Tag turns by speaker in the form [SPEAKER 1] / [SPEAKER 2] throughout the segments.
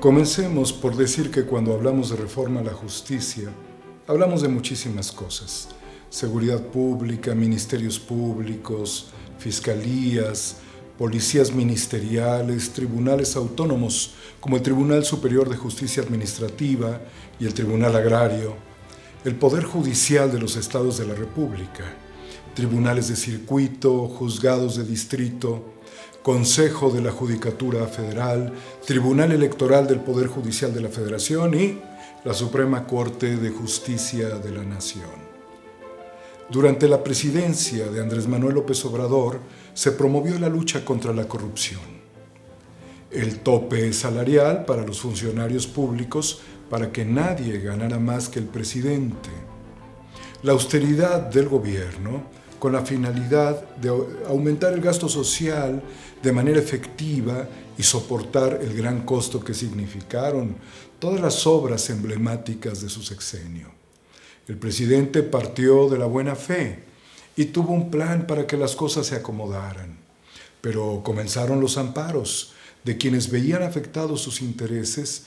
[SPEAKER 1] Comencemos por decir que cuando hablamos de reforma a la justicia, hablamos de muchísimas cosas. Seguridad pública, ministerios públicos, fiscalías, policías ministeriales, tribunales autónomos como el Tribunal Superior de Justicia Administrativa y el Tribunal Agrario, el Poder Judicial de los Estados de la República, tribunales de circuito, juzgados de distrito, Consejo de la Judicatura Federal, Tribunal Electoral del Poder Judicial de la Federación y la Suprema Corte de Justicia de la Nación. Durante la presidencia de Andrés Manuel López Obrador se promovió la lucha contra la corrupción. El tope salarial para los funcionarios públicos para que nadie ganara más que el presidente. La austeridad del gobierno con la finalidad de aumentar el gasto social de manera efectiva y soportar el gran costo que significaron todas las obras emblemáticas de su sexenio. El presidente partió de la buena fe y tuvo un plan para que las cosas se acomodaran, pero comenzaron los amparos de quienes veían afectados sus intereses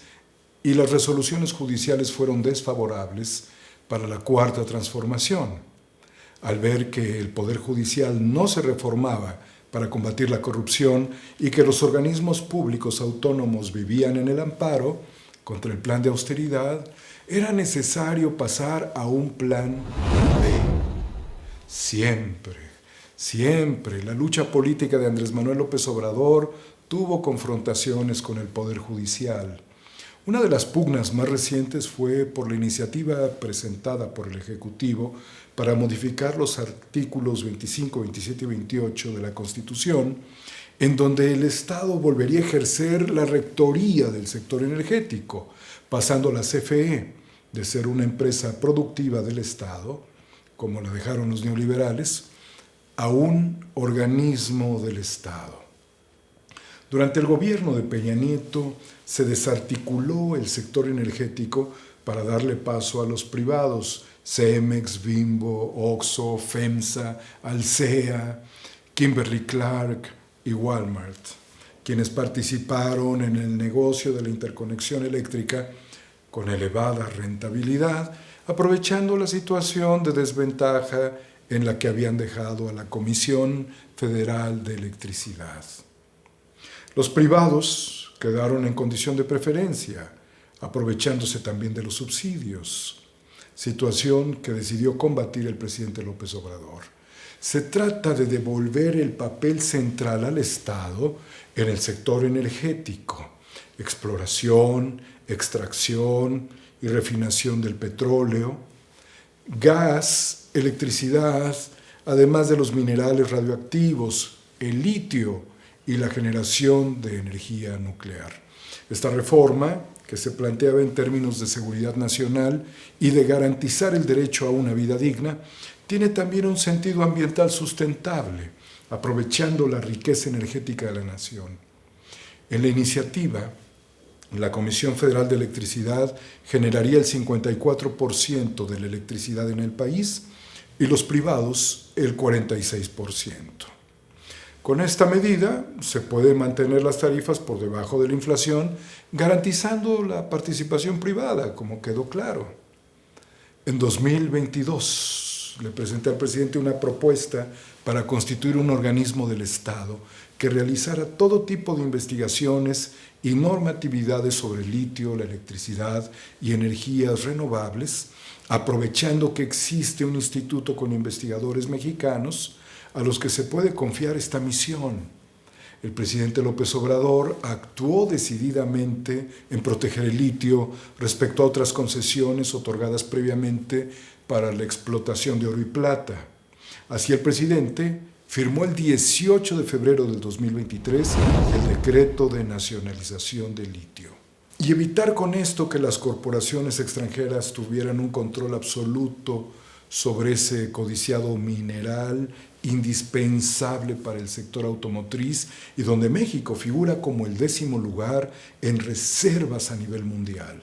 [SPEAKER 1] y las resoluciones judiciales fueron desfavorables para la Cuarta Transformación. Al ver que el Poder Judicial no se reformaba para combatir la corrupción y que los organismos públicos autónomos vivían en el amparo contra el plan de austeridad, era necesario pasar a un plan B. Siempre la lucha política de Andrés Manuel López Obrador tuvo confrontaciones con el Poder Judicial. Una de las pugnas más recientes fue por la iniciativa presentada por el Ejecutivo para modificar los artículos 25, 27 y 28 de la Constitución, en donde el Estado volvería a ejercer la rectoría del sector energético, pasando la CFE de ser una empresa productiva del Estado, como la dejaron los neoliberales, a un organismo del Estado. Durante el gobierno de Peña Nieto se desarticuló el sector energético para darle paso a los privados, Cemex, Bimbo, Oxxo, FEMSA, Alsea, Kimberly-Clark y Walmart, quienes participaron en el negocio de la interconexión eléctrica con elevada rentabilidad, aprovechando la situación de desventaja en la que habían dejado a la Comisión Federal de Electricidad. Los privados quedaron en condición de preferencia, aprovechándose también de los subsidios, situación que decidió combatir el presidente López Obrador. Se trata de devolver el papel central al Estado en el sector energético, exploración, extracción y refinación del petróleo, gas, electricidad, además de los minerales radioactivos, el litio y la generación de energía nuclear. Esta reforma, que se planteaba en términos de seguridad nacional y de garantizar el derecho a una vida digna, tiene también un sentido ambiental sustentable, aprovechando la riqueza energética de la nación. En la iniciativa, la Comisión Federal de Electricidad generaría el 54% de la electricidad en el país y los privados el 46%. Con esta medida se pueden mantener las tarifas por debajo de la inflación, garantizando la participación privada, como quedó claro. En 2022 le presenté al presidente una propuesta para constituir un organismo del Estado que realizara todo tipo de investigaciones y normatividades sobre el litio, la electricidad y energías renovables, aprovechando que existe un instituto con investigadores mexicanos a los que se puede confiar esta misión. El presidente López Obrador actuó decididamente en proteger el litio respecto a otras concesiones otorgadas previamente para la explotación de oro y plata. Así el presidente firmó el 18 de febrero del 2023 el decreto de nacionalización del litio. Y evitar con esto que las corporaciones extranjeras tuvieran un control absoluto sobre ese codiciado mineral indispensable para el sector automotriz y donde México figura como el 10º lugar en reservas a nivel mundial.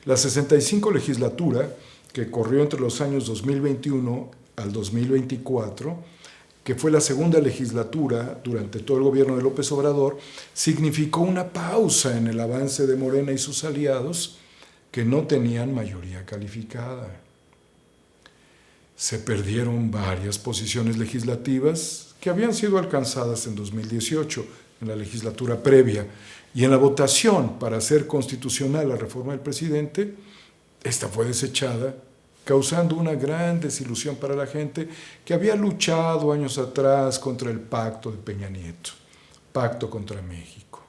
[SPEAKER 1] La 65 legislatura, que corrió entre los años 2021 al 2024, que fue la segunda legislatura durante todo el gobierno de López Obrador, significó una pausa en el avance de Morena y sus aliados que no tenían mayoría calificada. Se perdieron varias posiciones legislativas que habían sido alcanzadas en 2018, en la legislatura previa, y en la votación para hacer constitucional la reforma del presidente, esta fue desechada, causando una gran desilusión para la gente que había luchado años atrás contra el pacto de Peña Nieto, pacto contra México.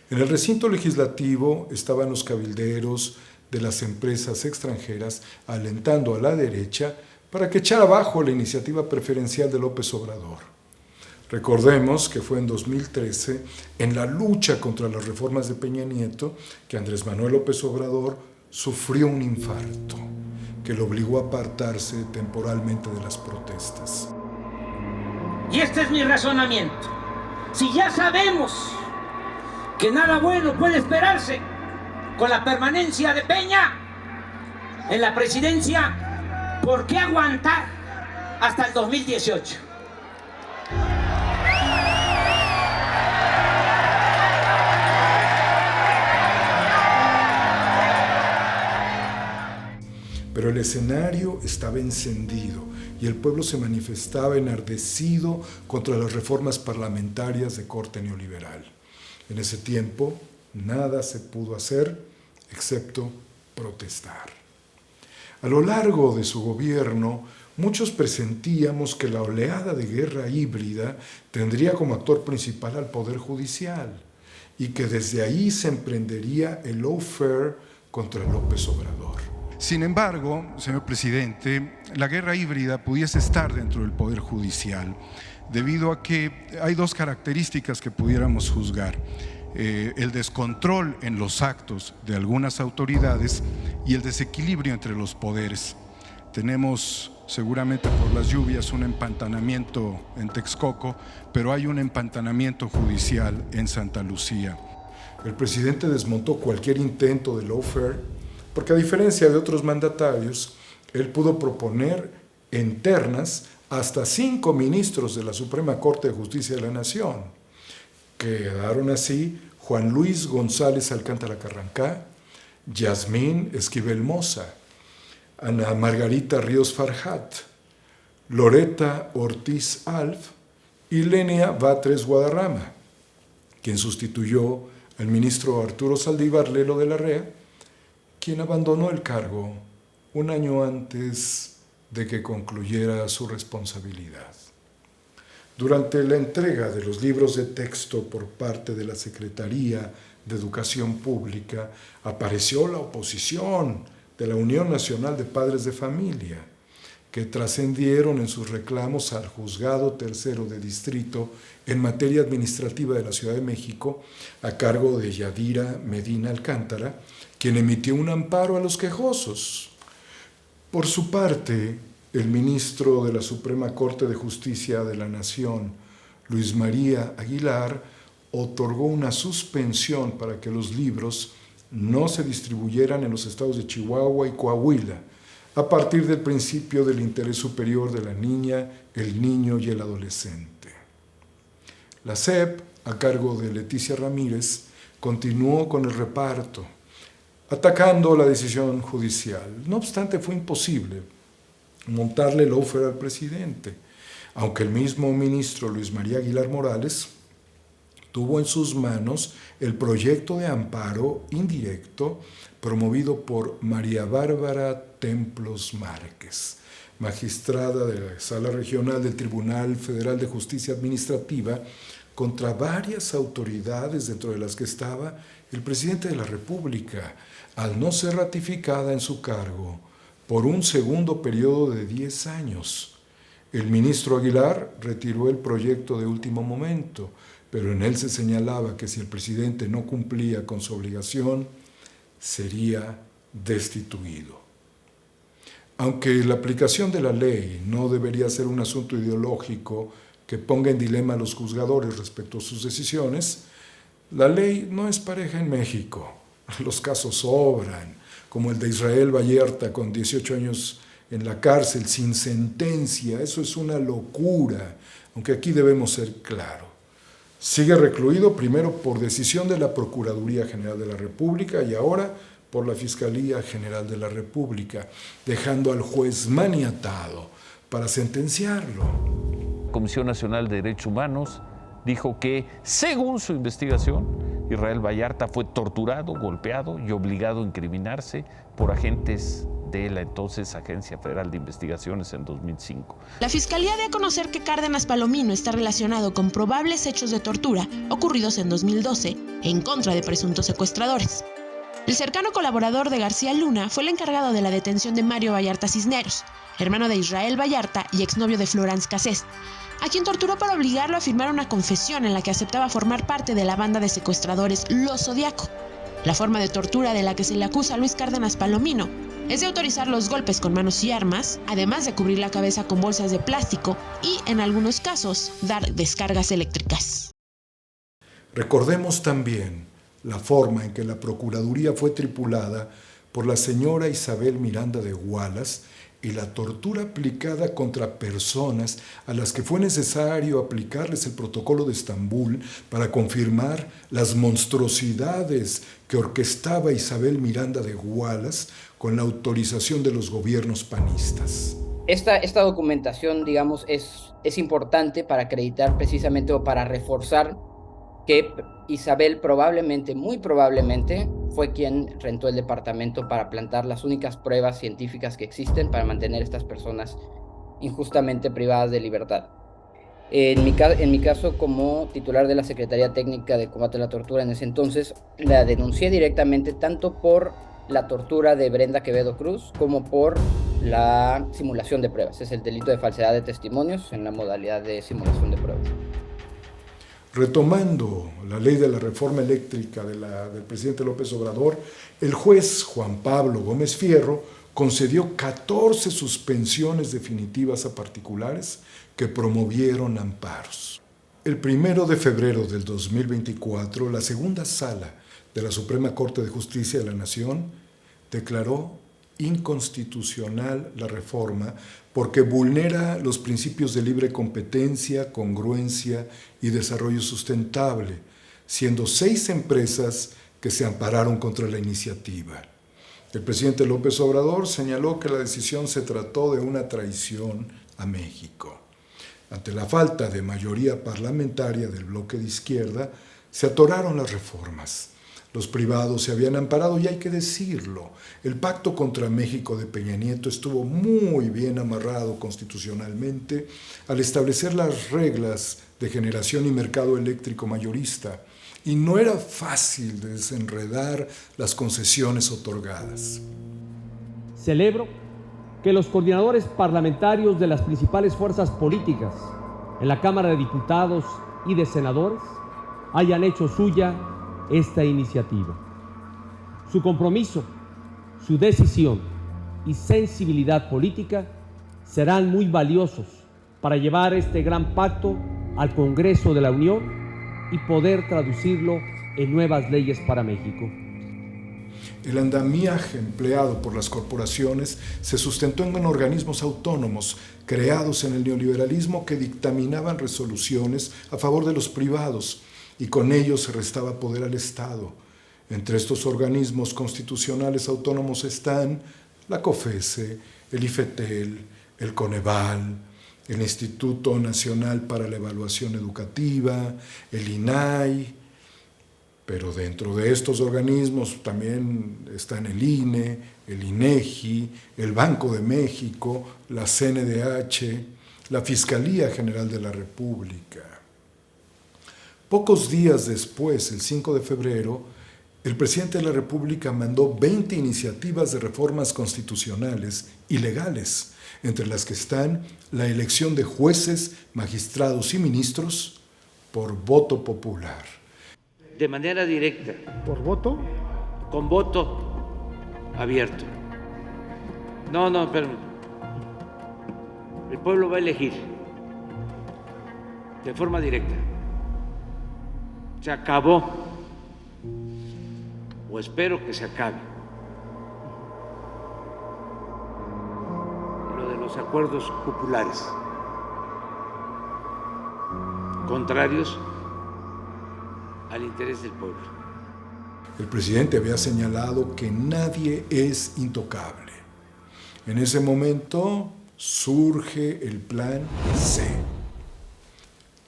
[SPEAKER 1] En el recinto legislativo estaban los cabilderos de las empresas extranjeras alentando a la derecha para que echara abajo la iniciativa preferencial de López Obrador. Recordemos que fue en 2013, en la lucha contra las reformas de Peña Nieto, que Andrés Manuel López Obrador sufrió un infarto que lo obligó a apartarse temporalmente de las protestas.
[SPEAKER 2] Y este es mi razonamiento. Si ya sabemos que nada bueno puede esperarse con la permanencia de Peña en la presidencia, ¿por qué aguantar hasta el 2018?
[SPEAKER 1] Pero el escenario estaba encendido y el pueblo se manifestaba enardecido contra las reformas parlamentarias de corte neoliberal. En ese tiempo, nada se pudo hacer excepto protestar. A lo largo de su gobierno, muchos presentíamos que la oleada de guerra híbrida tendría como actor principal al Poder Judicial y que desde ahí se emprendería el lawfare contra López Obrador. Sin embargo, señor presidente, la guerra híbrida pudiese estar dentro del Poder Judicial, debido a que hay dos características que pudiéramos juzgar. El descontrol en los actos de algunas autoridades y el desequilibrio entre los poderes. Tenemos seguramente por las lluvias un empantanamiento en Texcoco, pero hay un empantanamiento judicial en Santa Lucía. El presidente desmontó cualquier intento de lawfare, porque a diferencia de otros mandatarios, él pudo proponer en ternas hasta 5 ministros de la Suprema Corte de Justicia de la Nación. Quedaron así Juan Luis González Alcántara Carrancá, Yasmín Esquivel Moza, Ana Margarita Ríos Farjat, Loreta Ortiz Alf y Lenia Batres Guadarrama, quien sustituyó al ministro Arturo Saldívar Lelo de la Rea, quien abandonó el cargo un año antes de que concluyera su responsabilidad. Durante la entrega de los libros de texto por parte de la Secretaría de Educación Pública, apareció la oposición de la Unión Nacional de Padres de Familia, que trascendieron en sus reclamos al Juzgado Tercero de Distrito en materia administrativa de la Ciudad de México, a cargo de Yadira Medina Alcántara, quien emitió un amparo a los quejosos. Por su parte, el ministro de la Suprema Corte de Justicia de la Nación, Luis María Aguilar, otorgó una suspensión para que los libros no se distribuyeran en los estados de Chihuahua y Coahuila, a partir del principio del interés superior de la niña, el niño y el adolescente. La SEP, a cargo de Leticia Ramírez, continuó con el reparto, atacando la decisión judicial. No obstante, fue imposible montarle lawfare al presidente, aunque el mismo ministro Luis María Aguilar Morales tuvo en sus manos el proyecto de amparo indirecto promovido por María Bárbara Templos Márquez, magistrada de la Sala Regional del Tribunal Federal de Justicia Administrativa, contra varias autoridades, dentro de las que estaba el presidente de la República, al no ser ratificada en su cargo por un segundo periodo de 10 años. El ministro Aguilar retiró el proyecto de último momento, pero en él se señalaba que si el presidente no cumplía con su obligación, sería destituido. Aunque la aplicación de la ley no debería ser un asunto ideológico que ponga en dilema a los juzgadores respecto a sus decisiones, la ley no es pareja en México. Los casos sobran, como el de Israel Vallarta con 18 años en la cárcel sin sentencia. Eso es una locura, aunque aquí debemos ser claros. Sigue recluido primero por decisión de la Procuraduría General de la República y ahora por la Fiscalía General de la República, dejando al juez maniatado para sentenciarlo.
[SPEAKER 3] La Comisión Nacional de Derechos Humanos dijo que, según su investigación, Israel Vallarta fue torturado, golpeado y obligado a incriminarse por agentes de la entonces Agencia Federal de Investigaciones en 2005.
[SPEAKER 4] La Fiscalía dio a conocer que Cárdenas Palomino está relacionado con probables hechos de tortura ocurridos en 2012 en contra de presuntos secuestradores. El cercano colaborador de García Luna fue el encargado de la detención de Mario Vallarta Cisneros, hermano de Israel Vallarta y exnovio de Florence Cassés, a quien torturó para obligarlo a firmar una confesión en la que aceptaba formar parte de la banda de secuestradores Los Zodiaco. La forma de tortura de la que se le acusa a Luis Cárdenas Palomino es de autorizar los golpes con manos y armas, además de cubrir la cabeza con bolsas de plástico y, en algunos casos, dar descargas eléctricas.
[SPEAKER 1] Recordemos también la forma en que la Procuraduría fue tripulada por la señora Isabel Miranda de Wallace y la tortura aplicada contra personas a las que fue necesario aplicarles el protocolo de Estambul para confirmar las monstruosidades que orquestaba Isabel Miranda de Wallace con la autorización de los gobiernos panistas.
[SPEAKER 5] Esta documentación, digamos, es importante para acreditar precisamente o para reforzar que Isabel probablemente, muy probablemente, fue quien rentó el departamento para plantar las únicas pruebas científicas que existen para mantener a estas personas injustamente privadas de libertad. En mi caso, como titular de la Secretaría Técnica de Combate a la Tortura en ese entonces, la denuncié directamente tanto por la tortura de Brenda Quevedo Cruz como por la simulación de pruebas. Es el delito de falsedad de testimonios en la modalidad de simulación de pruebas.
[SPEAKER 1] Retomando la ley de la reforma eléctrica del presidente López Obrador, el juez Juan Pablo Gómez Fierro concedió 14 suspensiones definitivas a particulares que promovieron amparos. El 1 de febrero del 2024, la segunda sala de la Suprema Corte de Justicia de la Nación declaró inconstitucional la reforma porque vulnera los principios de libre competencia, congruencia y desarrollo sustentable, siendo 6 empresas que se ampararon contra la iniciativa. El presidente López Obrador señaló que la decisión se trató de una traición a México. Ante la falta de mayoría parlamentaria del bloque de izquierda, se atoraron las reformas. Los privados se habían amparado y hay que decirlo, el pacto contra México de Peña Nieto estuvo muy bien amarrado constitucionalmente al establecer las reglas de generación y mercado eléctrico mayorista y no era fácil desenredar las concesiones otorgadas.
[SPEAKER 6] Celebro que los coordinadores parlamentarios de las principales fuerzas políticas en la Cámara de Diputados y de Senadores hayan hecho suya esta iniciativa. Su compromiso, su decisión y sensibilidad política serán muy valiosos para llevar este gran pacto al Congreso de la Unión y poder traducirlo en nuevas leyes para México.
[SPEAKER 1] El andamiaje empleado por las corporaciones se sustentó en organismos autónomos creados en el neoliberalismo que dictaminaban resoluciones a favor de los privados y con ellos se restaba poder al Estado. Entre estos organismos constitucionales autónomos están la COFESE, el IFETEL, el Coneval, el Instituto Nacional para la Evaluación Educativa, el INAI, pero dentro de estos organismos también están el INE, el INEGI, el Banco de México, la CNDH, la Fiscalía General de la República. Pocos días después, el 5 de febrero, el presidente de la República mandó 20 iniciativas de reformas constitucionales y legales, entre las que están la elección de jueces, magistrados y ministros por voto popular.
[SPEAKER 2] De manera directa.
[SPEAKER 6] ¿Por voto?
[SPEAKER 2] Con voto abierto. No, espérame. El pueblo va a elegir de forma directa. Se acabó, o espero que se acabe,
[SPEAKER 7] los acuerdos populares, contrarios al interés del pueblo.
[SPEAKER 1] El presidente había señalado que nadie es intocable. En ese momento surge el Plan C.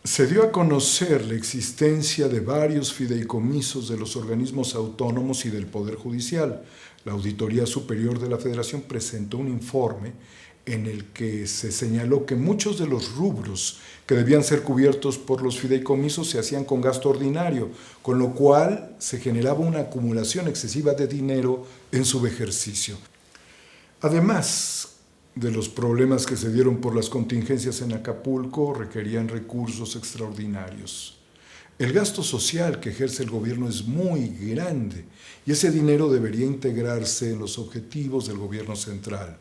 [SPEAKER 1] Se dio a conocer la existencia de varios fideicomisos de los organismos autónomos y del Poder Judicial. La Auditoría Superior de la Federación presentó un informe en el que se señaló que muchos de los rubros que debían ser cubiertos por los fideicomisos se hacían con gasto ordinario, con lo cual se generaba una acumulación excesiva de dinero en su ejercicio. Además de los problemas que se dieron por las contingencias en Acapulco, requerían recursos extraordinarios. El gasto social que ejerce el gobierno es muy grande y ese dinero debería integrarse en los objetivos del gobierno central.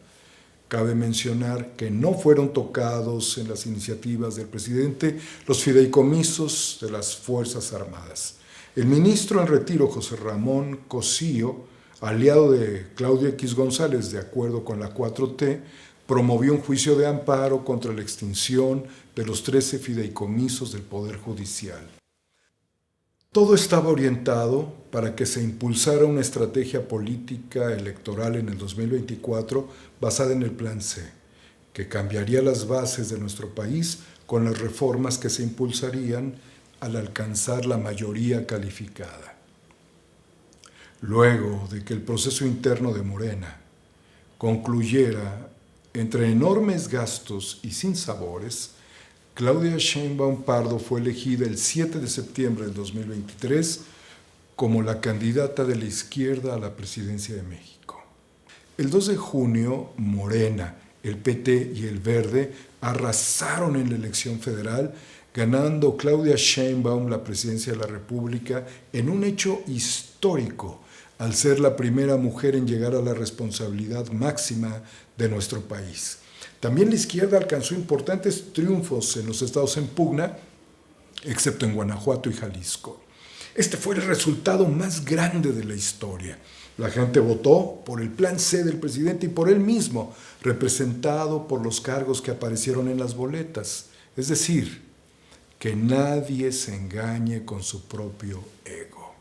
[SPEAKER 1] Cabe mencionar que no fueron tocados en las iniciativas del presidente los fideicomisos de las Fuerzas Armadas. El ministro en retiro, José Ramón Cosío, aliado de Claudio X González, de acuerdo con la 4T, promovió un juicio de amparo contra la extinción de los 13 fideicomisos del Poder Judicial. Todo estaba orientado para que se impulsara una estrategia política electoral en el 2024 basada en el Plan C, que cambiaría las bases de nuestro país con las reformas que se impulsarían al alcanzar la mayoría calificada. Luego de que el proceso interno de Morena concluyera entre enormes gastos y sinsabores, Claudia Sheinbaum Pardo fue elegida el 7 de septiembre del 2023 como la candidata de la izquierda a la presidencia de México. El 2 de junio, Morena, el PT y el Verde arrasaron en la elección federal, ganando Claudia Sheinbaum la presidencia de la República en un hecho histórico, al ser la primera mujer en llegar a la responsabilidad máxima de nuestro país. También la izquierda alcanzó importantes triunfos en los estados en pugna, excepto en Guanajuato y Jalisco. Este fue el resultado más grande de la historia. La gente votó por el Plan C del presidente y por él mismo, representado por los cargos que aparecieron en las boletas. Es decir, que nadie se engañe con su propio ego.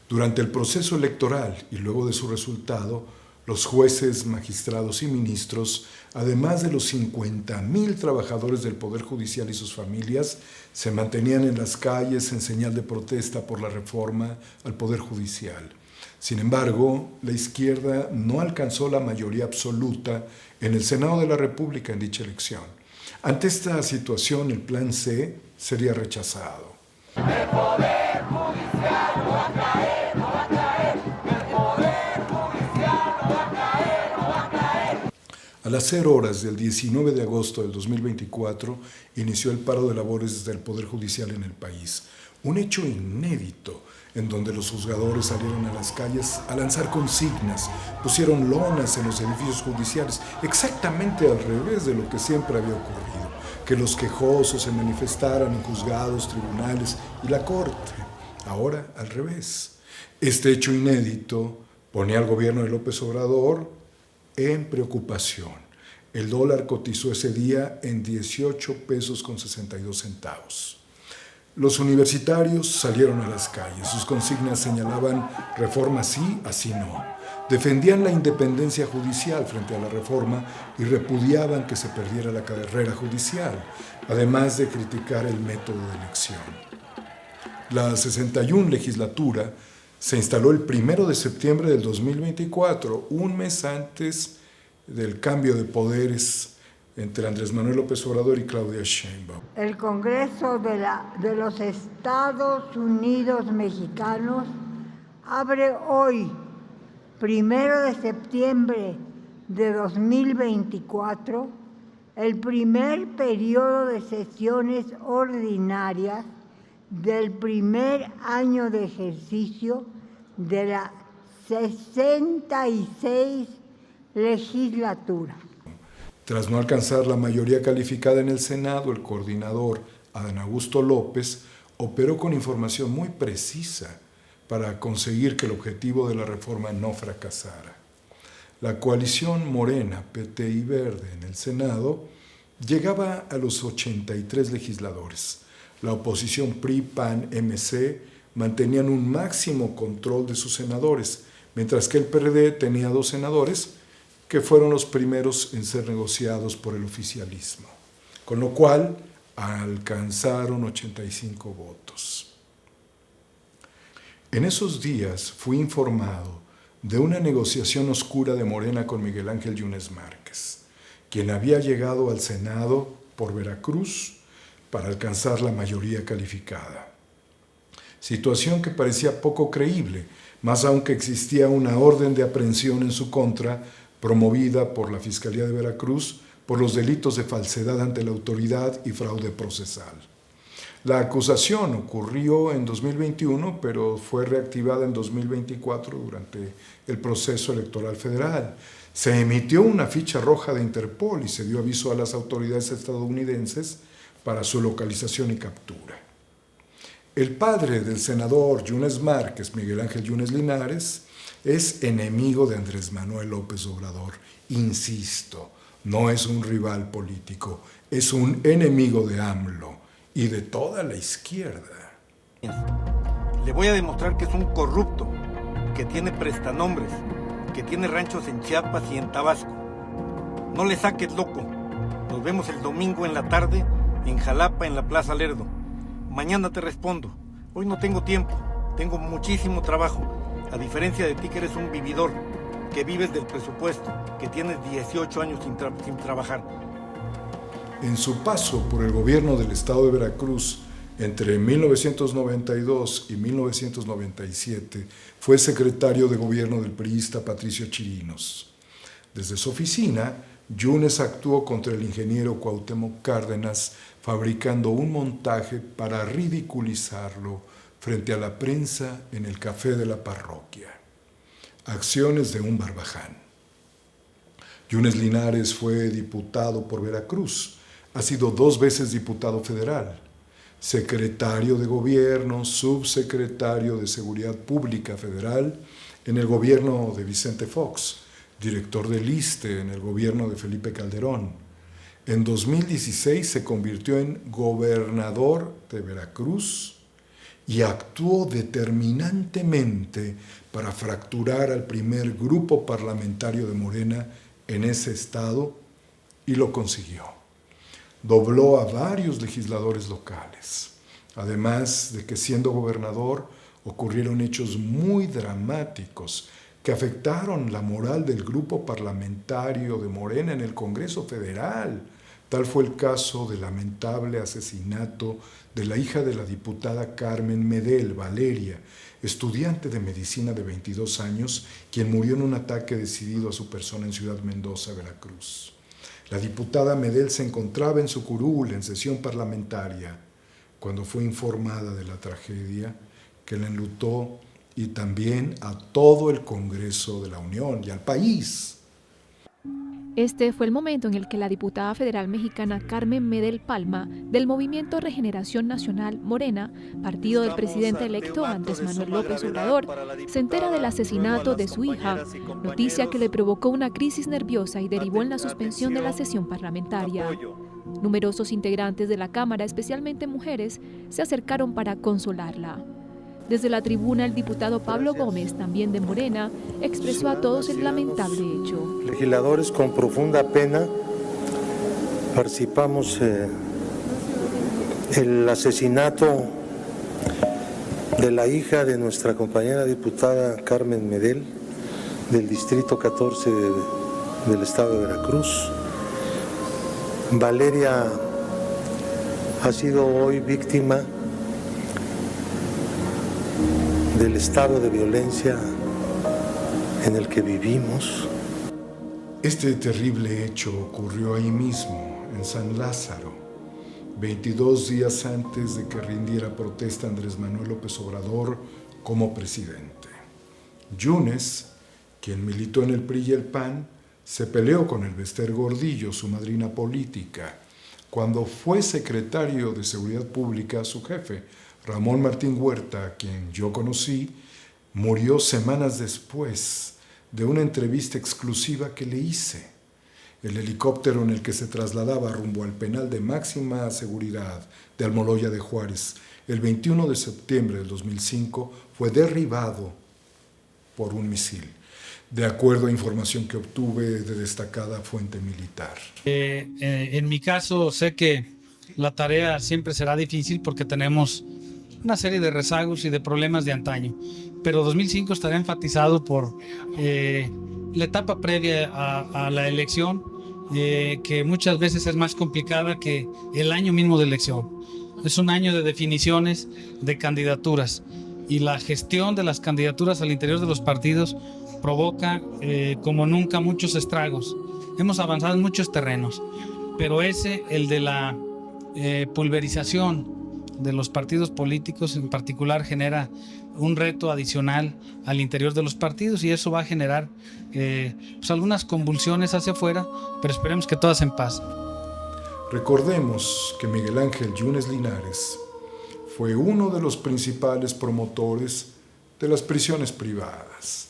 [SPEAKER 1] Durante el proceso electoral y luego de su resultado, los jueces, magistrados y ministros, además de los 50,000 trabajadores del Poder Judicial y sus familias, se mantenían en las calles en señal de protesta por la reforma al Poder Judicial. Sin embargo, la izquierda no alcanzó la mayoría absoluta en el Senado de la República en dicha elección. Ante esta situación, el Plan C sería rechazado.
[SPEAKER 8] El Poder Judicial no va a caer, no va a caer. El Poder Judicial no va a caer, no va a caer.
[SPEAKER 1] A las 0 horas del 19 de agosto del 2024 inició el paro de labores del Poder Judicial en el país. Un hecho inédito en donde los juzgadores salieron a las calles a lanzar consignas, pusieron lonas en los edificios judiciales, exactamente al revés de lo que siempre había ocurrido, que los quejosos se manifestaran en juzgados, tribunales y la corte. Ahora, al revés. Este hecho inédito ponía al gobierno de López Obrador en preocupación. El dólar cotizó ese día en 18 pesos con 62 centavos. Los universitarios salieron a las calles. Sus consignas señalaban reforma sí, así no. Defendían la independencia judicial frente a la reforma y repudiaban que se perdiera la carrera judicial, además de criticar el método de elección. La 61 legislatura se instaló el 1 de septiembre del 2024, un mes antes del cambio de poderes entre Andrés Manuel López Obrador y Claudia Sheinbaum.
[SPEAKER 9] El Congreso de los Estados Unidos Mexicanos abre hoy, 1 de septiembre de 2024, el primer periodo de sesiones ordinarias del primer año de ejercicio de la 66 legislatura.
[SPEAKER 1] Tras no alcanzar la mayoría calificada en el Senado, el coordinador Adán Augusto López operó con información muy precisa para conseguir que el objetivo de la reforma no fracasara. La coalición Morena, PT y Verde en el Senado llegaba a los 83 legisladores. La oposición PRI, PAN, MC mantenían un máximo control de sus senadores, mientras que el PRD tenía 2 senadores que fueron los primeros en ser negociados por el oficialismo, con lo cual alcanzaron 85 votos. En esos días fui informado de una negociación oscura de Morena con Miguel Ángel Yunes Márquez, quien había llegado al Senado por Veracruz para alcanzar la mayoría calificada. Situación que parecía poco creíble, más aún que existía una orden de aprehensión en su contra promovida por la Fiscalía de Veracruz por los delitos de falsedad ante la autoridad y fraude procesal. La acusación ocurrió en 2021, pero fue reactivada en 2024 durante el proceso electoral federal. Se emitió una ficha roja de Interpol y se dio aviso a las autoridades estadounidenses para su localización y captura. El padre del senador Yunes Márquez, Miguel Ángel Yunes Linares, es enemigo de Andrés Manuel López Obrador. Insisto, no es un rival político, es un enemigo de AMLO y de toda la izquierda.
[SPEAKER 10] Le voy a demostrar que es un corrupto, que tiene prestanombres, que tiene ranchos en Chiapas y en Tabasco. No le saques, loco. Nos vemos el domingo en la tarde en Jalapa, en la Plaza Lerdo. Mañana te respondo. Hoy no tengo tiempo, tengo muchísimo trabajo. A diferencia de ti, que eres un vividor, que vives del presupuesto, que tienes 18 años sin trabajar.
[SPEAKER 1] En su paso por el gobierno del estado de Veracruz entre 1992 y 1997, fue secretario de gobierno del priista Patricio Chirinos. Desde su oficina, Yunes actuó contra el ingeniero Cuauhtémoc Cárdenas, fabricando un montaje para ridiculizarlo frente a la prensa en el café de la parroquia. Acciones de un barbaján. Yunes Linares fue diputado por Veracruz. Ha sido 2 veces diputado federal, secretario de gobierno, subsecretario de Seguridad Pública Federal en el gobierno de Vicente Fox, director del ISSSTE en el gobierno de Felipe Calderón. En 2016 se convirtió en gobernador de Veracruz y actuó determinantemente para fracturar al primer grupo parlamentario de Morena en ese estado y lo consiguió. Dobló a varios legisladores locales, además de que siendo gobernador ocurrieron hechos muy dramáticos que afectaron la moral del grupo parlamentario de Morena en el Congreso Federal. Tal fue el caso del lamentable asesinato de la hija de la diputada Carmen Medel, Valeria, estudiante de medicina de 22 años, quien murió en un ataque decidido a su persona en Ciudad Mendoza, Veracruz. La diputada Medel se encontraba en su curul en sesión parlamentaria cuando fue informada de la tragedia que la enlutó y también a todo el Congreso de la Unión y al país.
[SPEAKER 11] Este fue el momento en el que la diputada federal mexicana Carmen Medel Palma, del Movimiento Regeneración Nacional Morena, partido del presidente electo Andrés Manuel López Obrador, se entera del asesinato de su hija, noticia que le provocó una crisis nerviosa y derivó en la suspensión de la sesión parlamentaria. Numerosos integrantes de la Cámara, especialmente mujeres, se acercaron para consolarla. Desde la tribuna, el diputado Pablo Gómez, también de Morena, expresó a todos el lamentable hecho.
[SPEAKER 12] Legisladores, con profunda pena participamos el asesinato de la hija de nuestra compañera diputada Carmen Medel, del Distrito 14 del estado de Veracruz. Valeria ha sido hoy víctima del estado de violencia en el que vivimos.
[SPEAKER 1] Este terrible hecho ocurrió ahí mismo, en San Lázaro, 22 días antes de que rindiera protesta Andrés Manuel López Obrador como presidente. Yunes, quien militó en el PRI y el PAN, se peleó con el Bester Gordillo, su madrina política. Cuando fue secretario de Seguridad Pública, su jefe, Ramón Martín Huerta, a quien yo conocí, murió semanas después de una entrevista exclusiva que le hice. El helicóptero en el que se trasladaba rumbo al penal de máxima seguridad de Almoloya de Juárez el 21 de septiembre del 2005 fue derribado por un misil, de acuerdo a información que obtuve de destacada fuente militar.
[SPEAKER 13] En mi caso sé que la tarea siempre será difícil porque tenemos una serie de rezagos y de problemas de antaño, pero 2005 estará enfatizado por la etapa previa a la elección, que muchas veces es más complicada que el año mismo de elección. Es un año de definiciones de candidaturas y la gestión de las candidaturas al interior de los partidos provoca como nunca muchos estragos. Hemos avanzado en muchos terrenos, pero el de la pulverización de los partidos políticos en particular, genera un reto adicional al interior de los partidos y eso va a generar pues algunas convulsiones hacia afuera, pero esperemos que todas en paz.
[SPEAKER 1] Recordemos que Miguel Ángel Yunes Linares fue uno de los principales promotores de las prisiones privadas,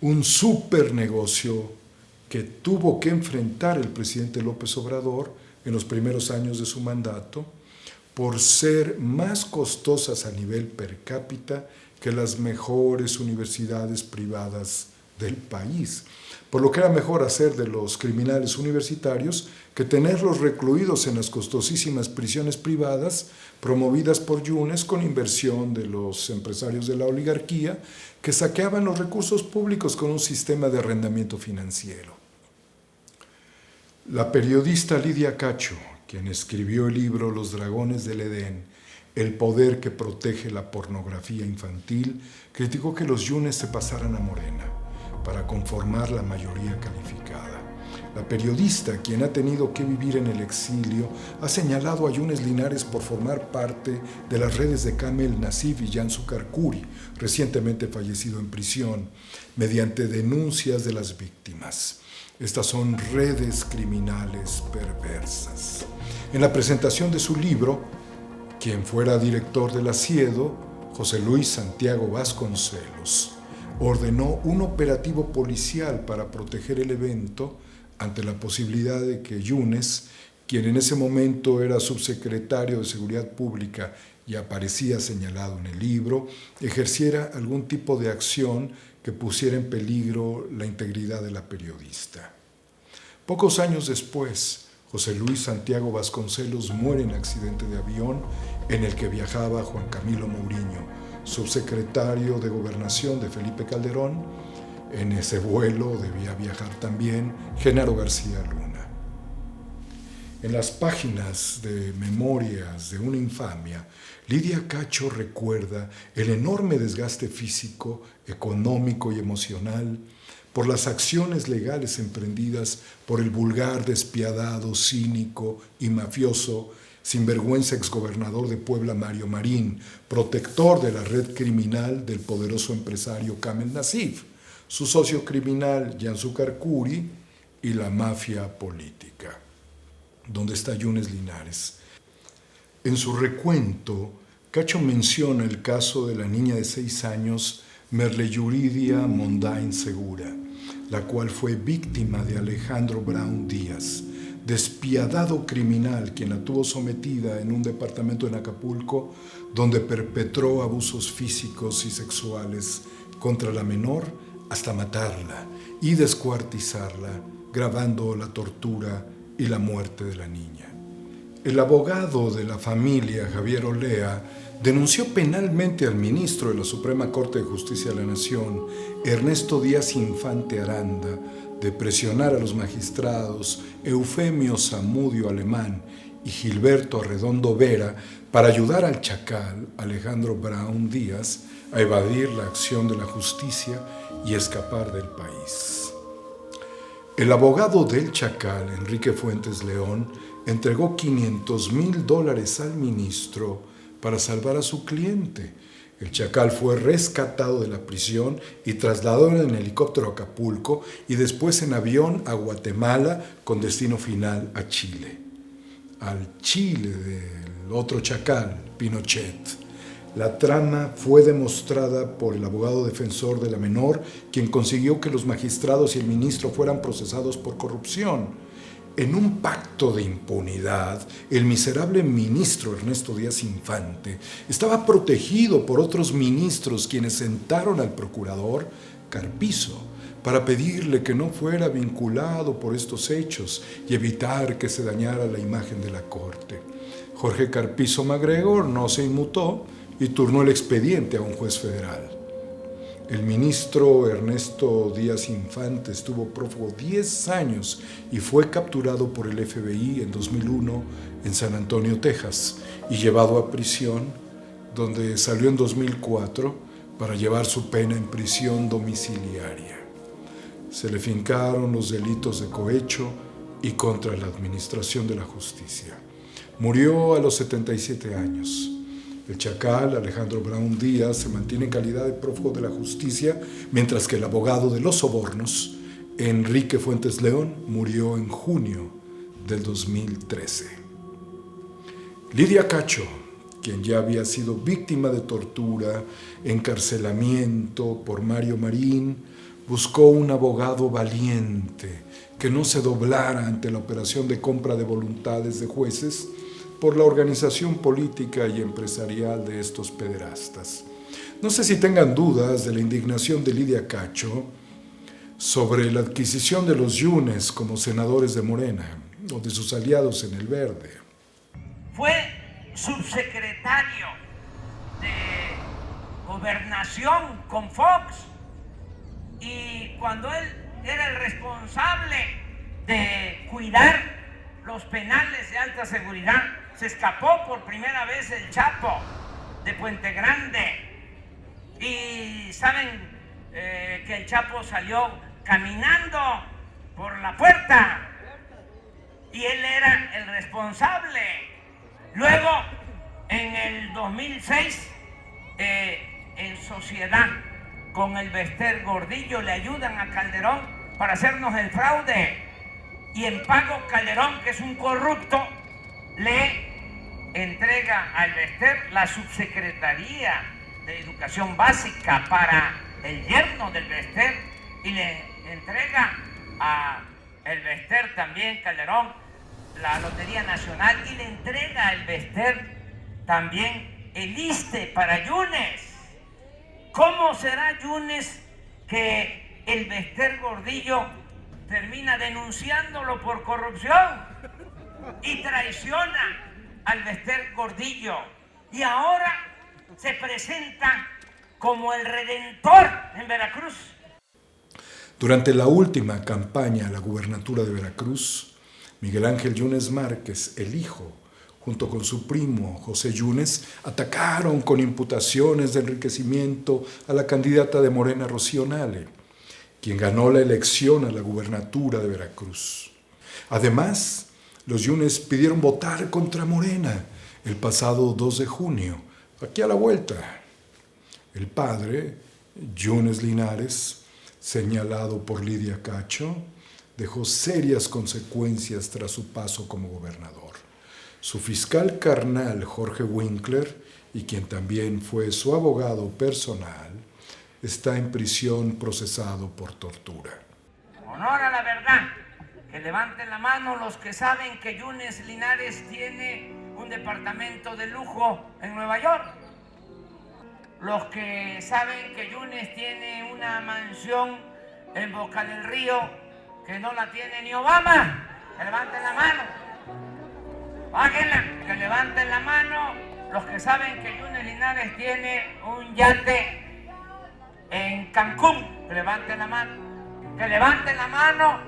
[SPEAKER 1] un supernegocio que tuvo que enfrentar el presidente López Obrador en los primeros años de su mandato por ser más costosas a nivel per cápita que las mejores universidades privadas del país, por lo que era mejor hacer de los criminales universitarios que tenerlos recluidos en las costosísimas prisiones privadas promovidas por Yunes con inversión de los empresarios de la oligarquía que saqueaban los recursos públicos con un sistema de arrendamiento financiero. La periodista Lidia Cacho, quien escribió el libro Los dragones del Edén, el poder que protege la pornografía infantil, criticó que los Yunes se pasaran a Morena para conformar la mayoría calificada. La periodista, quien ha tenido que vivir en el exilio, ha señalado a Yunes Linares por formar parte de las redes de Kamel Nasif y Yansu Karkuri, recientemente fallecido en prisión, mediante denuncias de las víctimas. Estas son redes criminales perversas. En la presentación de su libro, quien fuera director del Asiedo, José Luis Santiago Vasconcelos, ordenó un operativo policial para proteger el evento ante la posibilidad de que Yunes, quien en ese momento era subsecretario de Seguridad Pública y aparecía señalado en el libro, ejerciera algún tipo de acción que pusiera en peligro la integridad de la periodista. Pocos años después, José Luis Santiago Vasconcelos muere en accidente de avión en el que viajaba Juan Camilo Mourinho, subsecretario de Gobernación de Felipe Calderón. En ese vuelo debía viajar también Genaro García Luna. En las páginas de Memorias de una infamia, Lidia Cacho recuerda el enorme desgaste físico, económico y emocional por las acciones legales emprendidas por el vulgar, despiadado, cínico y mafioso sinvergüenza exgobernador de Puebla Mario Marín, protector de la red criminal del poderoso empresario Kamel Nasif, su socio criminal Yansu Karkuri y la mafia política. ¿Dónde está Yunes Linares? En su recuento, Cacho menciona el caso de la niña de 6 años, Merle Yuridia Mondain Segura, la cual fue víctima de Alejandro Brown Díaz, despiadado criminal quien la tuvo sometida en un departamento en Acapulco donde perpetró abusos físicos y sexuales contra la menor hasta matarla y descuartizarla, grabando la tortura y la muerte de la niña. El abogado de la familia, Javier Olea, denunció penalmente al ministro de la Suprema Corte de Justicia de la Nación, Ernesto Díaz Infante Aranda, de presionar a los magistrados Eufemio Zamudio Alemán y Gilberto Arredondo Vera para ayudar al chacal Alejandro Brown Díaz a evadir la acción de la justicia y escapar del país. El abogado del chacal, Enrique Fuentes León, entregó $500,000 al ministro para salvar a su cliente. El chacal fue rescatado de la prisión y trasladado en helicóptero a Acapulco y después en avión a Guatemala con destino final a Chile. Al Chile del otro chacal, Pinochet. La trama fue demostrada por el abogado defensor de la menor, quien consiguió que los magistrados y el ministro fueran procesados por corrupción. En un pacto de impunidad, el miserable ministro Ernesto Díaz Infante estaba protegido por otros ministros quienes sentaron al procurador Carpizo para pedirle que no fuera vinculado por estos hechos y evitar que se dañara la imagen de la Corte. Jorge Carpizo MacGregor no se inmutó y turnó el expediente a un juez federal. El ministro Ernesto Díaz Infante estuvo prófugo 10 años y fue capturado por el FBI en 2001 en San Antonio, Texas, y llevado a prisión, donde salió en 2004 para llevar su pena en prisión domiciliaria. Se le fincaron los delitos de cohecho y contra la administración de la justicia. Murió a los 77 años. El chacal, Alejandro Brown Díaz, se mantiene en calidad de prófugo de la justicia, mientras que el abogado de los sobornos, Enrique Fuentes León, murió en junio del 2013. Lidia Cacho, quien ya había sido víctima de tortura, encarcelamiento por Mario Marín, buscó un abogado valiente que no se doblara ante la operación de compra de voluntades de jueces por la organización política y empresarial de estos pederastas. No sé si tengan dudas de la indignación de Lidia Cacho sobre la adquisición de los Yunes como senadores de Morena o de sus aliados en el Verde.
[SPEAKER 2] Fue subsecretario de Gobernación con Fox, y cuando él era el responsable de cuidar los penales de alta seguridad, se escapó por primera vez el Chapo de Puente Grande. Y saben que el Chapo salió caminando por la puerta y él era el responsable. Luego, en el 2006, en sociedad con el Bester Gordillo, le ayudan a Calderón para hacernos el fraude. Y en pago, Calderón, que es un corrupto, le entrega al Bester la subsecretaría de Educación Básica para el yerno del Bester, y le entrega a el Bester también, Calderón, la Lotería Nacional, y le entrega al Bester también el ISSSTE para Yunes. ¿Cómo será Yunes que el Bester Gordillo termina denunciándolo por corrupción y traiciona al Bester Gordillo? Y ahora se presenta como el redentor en Veracruz.
[SPEAKER 1] Durante la última campaña a la gubernatura de Veracruz, Miguel Ángel Yunes Márquez, el hijo, junto con su primo José Yunes, atacaron con imputaciones de enriquecimiento a la candidata de Morena, Rocío Nale, quien ganó la elección a la gubernatura de Veracruz. Además, los Yunes pidieron votar contra Morena el pasado 2 de junio, aquí a la vuelta. El padre, Yunes Linares, señalado por Lidia Cacho, dejó serias consecuencias tras su paso como gobernador. Su fiscal carnal, Jorge Winkler, y quien también fue su abogado personal, está en prisión procesado por tortura.
[SPEAKER 2] Honor a la verdad, que levanten la mano los que saben que Yunes Linares tiene un departamento de lujo en Nueva York. Los que saben que Yunes tiene una mansión en Boca del Río que no la tiene ni Obama, que levanten la mano. Bájenla, que levanten la mano los que saben que Yunes Linares tiene un yate en Cancún, que levanten la mano. Que levanten la mano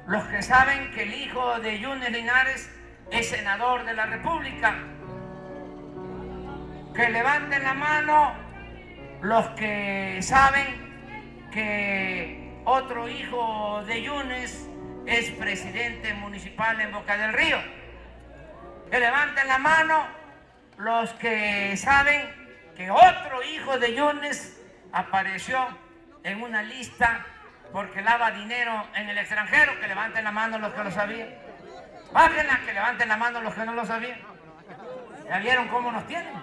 [SPEAKER 2] los que saben que el hijo de Yunes Linares es senador de la República. Que levanten la mano los que saben que otro hijo de Yunes es presidente municipal en Boca del Río. Que levanten la mano los que saben que otro hijo de Yunes apareció en una lista porque lava dinero en el extranjero. Que levanten la mano los que lo sabían. Bájenla, que levanten la mano los que no lo sabían. ¿Ya vieron cómo nos tienen?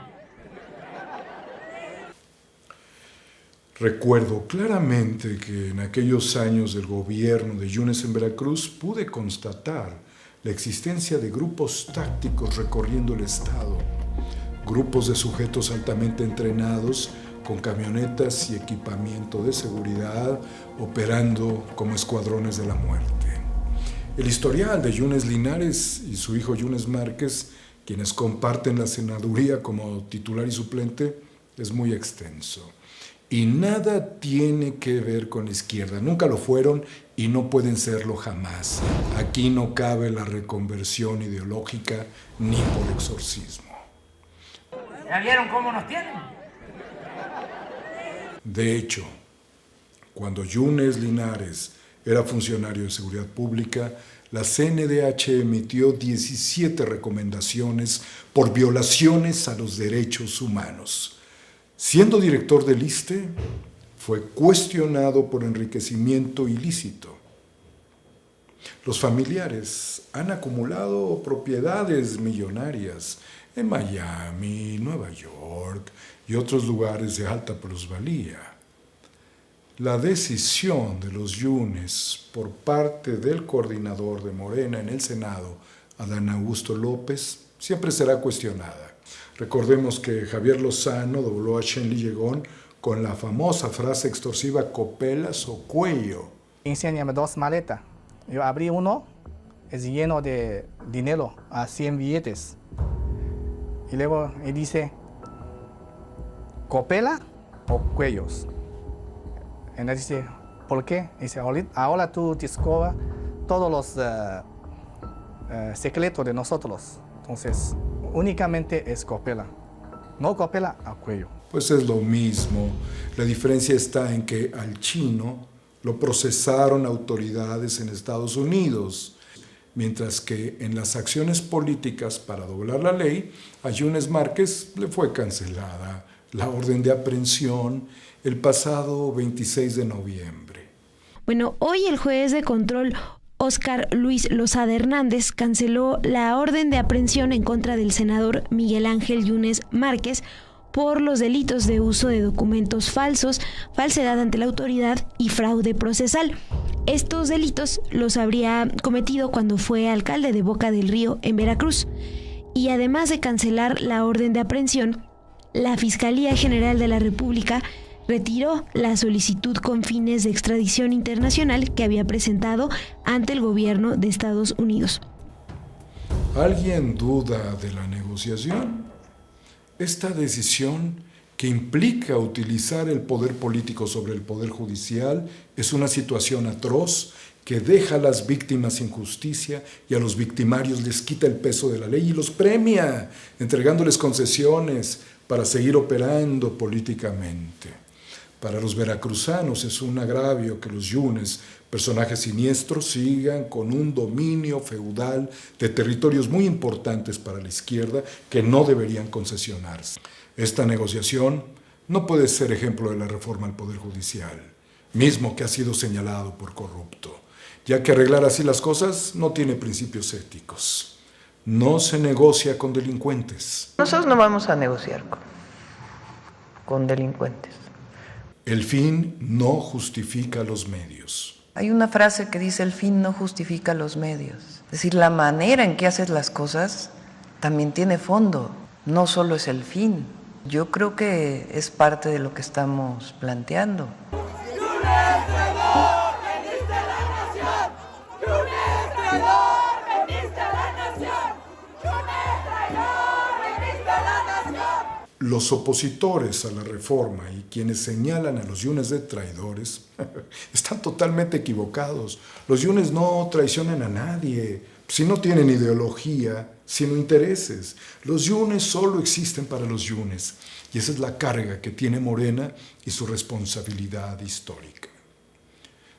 [SPEAKER 1] Recuerdo claramente que en aquellos años del gobierno de Yunes en Veracruz pude constatar la existencia de grupos tácticos recorriendo el estado, grupos de sujetos altamente entrenados con camionetas y equipamiento de seguridad operando como escuadrones de la muerte. El historial de Yunes Linares y su hijo Yunes Márquez, quienes comparten la senaduría como titular y suplente, es muy extenso. Y nada tiene que ver con la izquierda, nunca lo fueron y no pueden serlo jamás. Aquí no cabe la reconversión ideológica ni por exorcismo.
[SPEAKER 2] ¿Ya vieron cómo nos tienen?
[SPEAKER 1] De hecho, cuando Yunes Linares era funcionario de seguridad pública, la CNDH emitió 17 recomendaciones por violaciones a los derechos humanos. Siendo director del ISSSTE, fue cuestionado por enriquecimiento ilícito. Los familiares han acumulado propiedades millonarias en Miami, Nueva York y otros lugares de alta plusvalía. La decisión de los Yunes por parte del coordinador de Morena en el Senado, Adán Augusto López, siempre será cuestionada. Recordemos que Javier Lozano dobló a Shenli Llegón con la famosa frase extorsiva copelas o cuello.
[SPEAKER 14] Enséñame 2 maletas. Yo abrí uno, es lleno de dinero, a 100 billetes. Y luego él dice, ¿copela o cuellos? Y él dice, ¿por qué? Dice, ahora tú descubres todos los secretos de nosotros. Entonces, únicamente es copela, no copela a cuello.
[SPEAKER 1] Pues es lo mismo. La diferencia está en que al chino lo procesaron autoridades en Estados Unidos, mientras que en las acciones políticas para doblar la ley, a Yunes Márquez le fue cancelada la orden de aprehensión el pasado 26 de noviembre.
[SPEAKER 15] Bueno, hoy el juez de control Óscar Luis Lozada Hernández canceló la orden de aprehensión en contra del senador Miguel Ángel Yunes Márquez por los delitos de uso de documentos falsos, falsedad ante la autoridad y fraude procesal. Estos delitos los habría cometido cuando fue alcalde de Boca del Río en Veracruz. Y además de cancelar la orden de aprehensión, la Fiscalía General de la República retiró la solicitud con fines de extradición internacional que había presentado ante el gobierno de Estados Unidos.
[SPEAKER 1] ¿Alguien duda de la negociación? Esta decisión, que implica utilizar el poder político sobre el poder judicial, es una situación atroz que deja a las víctimas sin justicia y a los victimarios les quita el peso de la ley y los premia, entregándoles concesiones para seguir operando políticamente. Para los veracruzanos es un agravio que los Yunes, personajes siniestros, sigan con un dominio feudal de territorios muy importantes para la izquierda que no deberían concesionarse. Esta negociación no puede ser ejemplo de la reforma al Poder Judicial, mismo que ha sido señalado por corrupto, ya que arreglar así las cosas no tiene principios éticos. No se negocia con delincuentes.
[SPEAKER 16] Nosotros no vamos a negociar con delincuentes.
[SPEAKER 1] El fin no justifica los medios.
[SPEAKER 16] Hay una frase que dice: el fin no justifica los medios. Es decir, la manera en que haces las cosas también tiene fondo, no solo es el fin. Yo creo que es parte de lo que estamos planteando.
[SPEAKER 1] Los opositores a la reforma y quienes señalan a los Yunes de traidores están totalmente equivocados. Los Yunes no traicionan a nadie, si no tienen ideología, sino intereses. Los Yunes solo existen para los Yunes, y esa es la carga que tiene Morena y su responsabilidad histórica.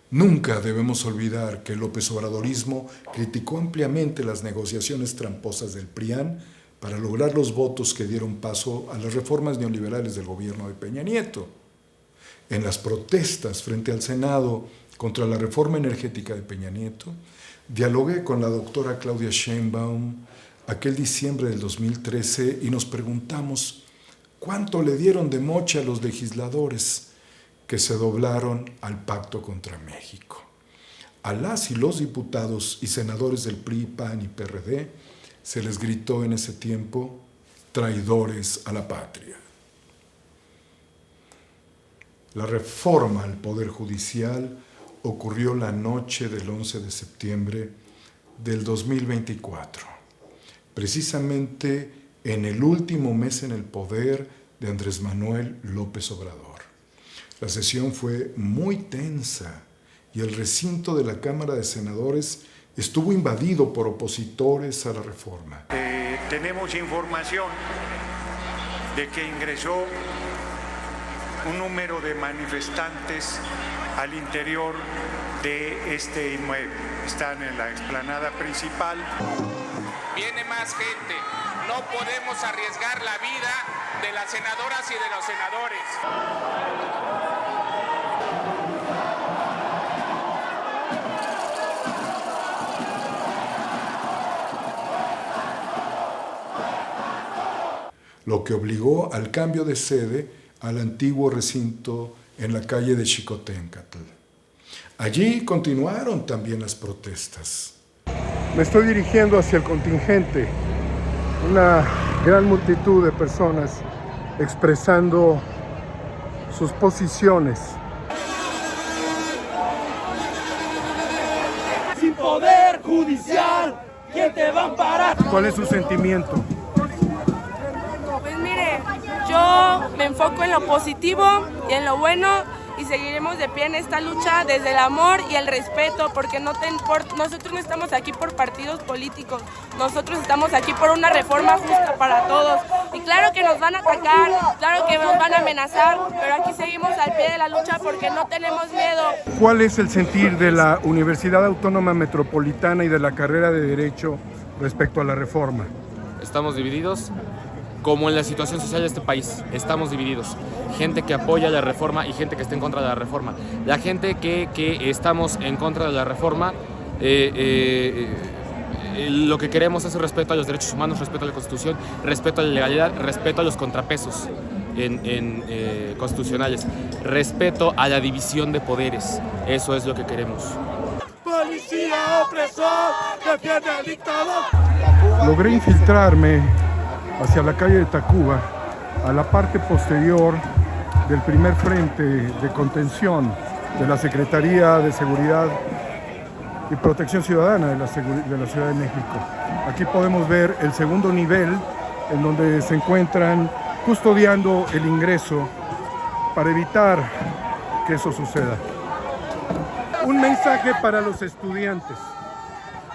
[SPEAKER 1] Nunca debemos olvidar que el López Obradorismo criticó ampliamente las negociaciones tramposas del PRIAN para lograr los votos que dieron paso a las reformas neoliberales del gobierno de Peña Nieto. En las protestas frente al Senado contra la reforma energética de Peña Nieto, dialogué con la doctora Claudia Sheinbaum aquel diciembre del 2013 y nos preguntamos cuánto le dieron de moche a los legisladores que se doblaron al pacto contra México. A las y los diputados y senadores del PRI, PAN y PRD se les gritó en ese tiempo traidores a la patria. La reforma al Poder Judicial ocurrió la noche del 11 de septiembre del 2024, precisamente en el último mes en el poder de Andrés Manuel López Obrador. La sesión fue muy tensa y el recinto de la Cámara de Senadores estuvo invadido por opositores a la reforma.
[SPEAKER 17] Tenemos información de que ingresó un número de manifestantes al interior de este inmueble. Están en la explanada principal.
[SPEAKER 18] Viene más gente. No podemos arriesgar la vida de las senadoras y de los senadores.
[SPEAKER 1] Lo que obligó al cambio de sede al antiguo recinto en la calle de Xicoténcatl. Allí continuaron también las protestas.
[SPEAKER 19] Me estoy dirigiendo hacia el contingente, una gran multitud de personas expresando sus posiciones.
[SPEAKER 8] Sin poder judicial, ¿quién te va a amparar?
[SPEAKER 19] ¿Cuál es su sentimiento?
[SPEAKER 20] Pues mire, yo me enfoco en lo positivo y en lo bueno y seguiremos de pie en esta lucha desde el amor y el respeto, porque nosotros no estamos aquí por partidos políticos, nosotros estamos aquí por una reforma justa para todos. Y claro que nos van a atacar, claro que nos van a amenazar, pero aquí seguimos al pie de la lucha porque no tenemos miedo.
[SPEAKER 19] ¿Cuál es el sentir de la Universidad Autónoma Metropolitana y de la carrera de Derecho respecto a la reforma?
[SPEAKER 21] Estamos divididos. Como en la situación social de este país, estamos divididos. Gente que apoya la reforma y gente que está en contra de la reforma. La gente que estamos en contra de la reforma, lo que queremos es respeto a los derechos humanos, respeto a la Constitución, respeto a la legalidad, respeto a los contrapesos constitucionales, respeto a la división de poderes. Eso es lo que queremos.
[SPEAKER 8] Policía opresor, defiende al dictador.
[SPEAKER 19] Logré infiltrarme hacia la calle de Tacuba, a la parte posterior del primer frente de contención de la Secretaría de Seguridad y Protección Ciudadana de la Ciudad de México. Aquí podemos ver el segundo nivel en donde se encuentran custodiando el ingreso para evitar que eso suceda. Un mensaje para los estudiantes.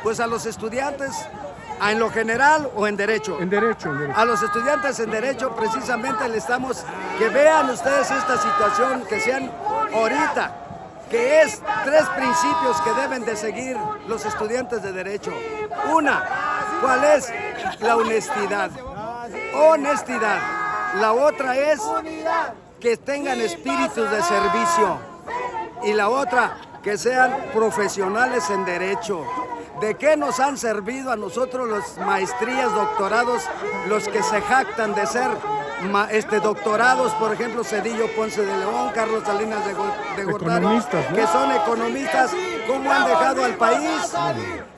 [SPEAKER 22] Pues a los estudiantes, ¿en lo general o en derecho?
[SPEAKER 19] En derecho, en derecho.
[SPEAKER 22] A los estudiantes en derecho precisamente le estamos, que vean ustedes esta situación, que sean ahorita, que es 3 principios que deben de seguir los estudiantes de derecho. Una, ¿cuál es? La honestidad. Honestidad. La otra es que tengan espíritus de servicio. Y la otra, que sean profesionales en derecho. ¿De qué nos han servido a nosotros los maestrías, doctorados, los que se jactan de ser doctorados, por ejemplo, Cedillo Ponce de León, Carlos Salinas de Gortari, ¿no? Que son economistas, cómo han dejado al país?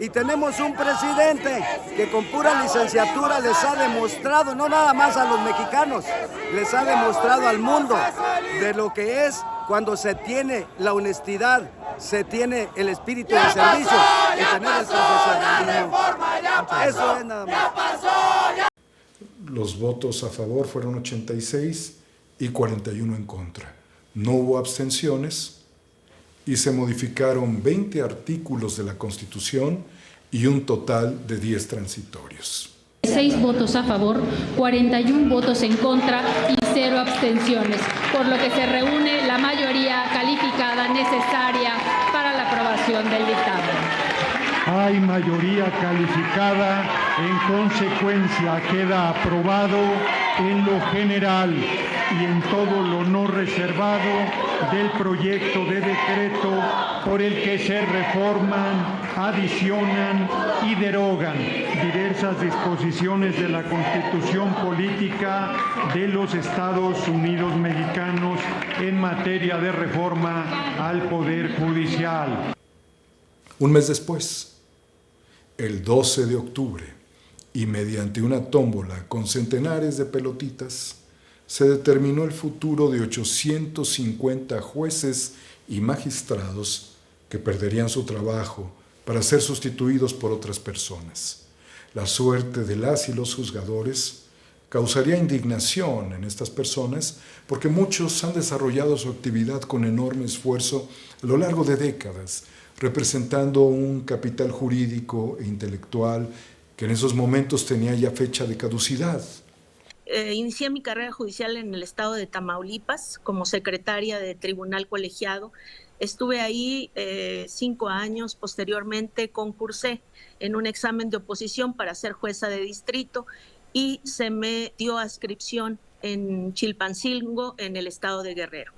[SPEAKER 22] Y tenemos un presidente que con pura licenciatura les ha demostrado, no nada más a los mexicanos, les ha demostrado al mundo de lo que es cuando se tiene la honestidad, se tiene el espíritu de servicio y tener el profesionalismo. Eso es nada más.
[SPEAKER 1] Los votos a favor fueron 86 y 41 en contra. No hubo abstenciones y se modificaron 20 artículos de la Constitución y un total de 10 transitorios.
[SPEAKER 23] 6 votos a favor, 41 votos en contra y 0 abstenciones, por lo que se reúne la mayoría calificada necesaria para la aprobación del dictamen.
[SPEAKER 24] Hay mayoría calificada, en consecuencia queda aprobado en lo general. y en todo lo no reservado del proyecto de decreto por el que se reforman, adicionan y derogan diversas disposiciones de la Constitución Política de los Estados Unidos Mexicanos en materia de reforma al Poder Judicial.
[SPEAKER 1] Un mes después, el 12 de octubre, y mediante una tómbola con centenares de pelotitas, se determinó el futuro de 850 jueces y magistrados que perderían su trabajo para ser sustituidos por otras personas. La suerte de las y los juzgadores causaría indignación en estas personas porque muchos han desarrollado su actividad con enorme esfuerzo a lo largo de décadas, representando un capital jurídico e intelectual que en esos momentos tenía ya fecha de caducidad.
[SPEAKER 3] Inicié mi carrera judicial en el estado de Tamaulipas como secretaria de tribunal colegiado. Estuve ahí 5 años, posteriormente concursé en un examen de oposición para ser jueza de distrito y se me dio adscripción en Chilpancingo, en el estado de Guerrero.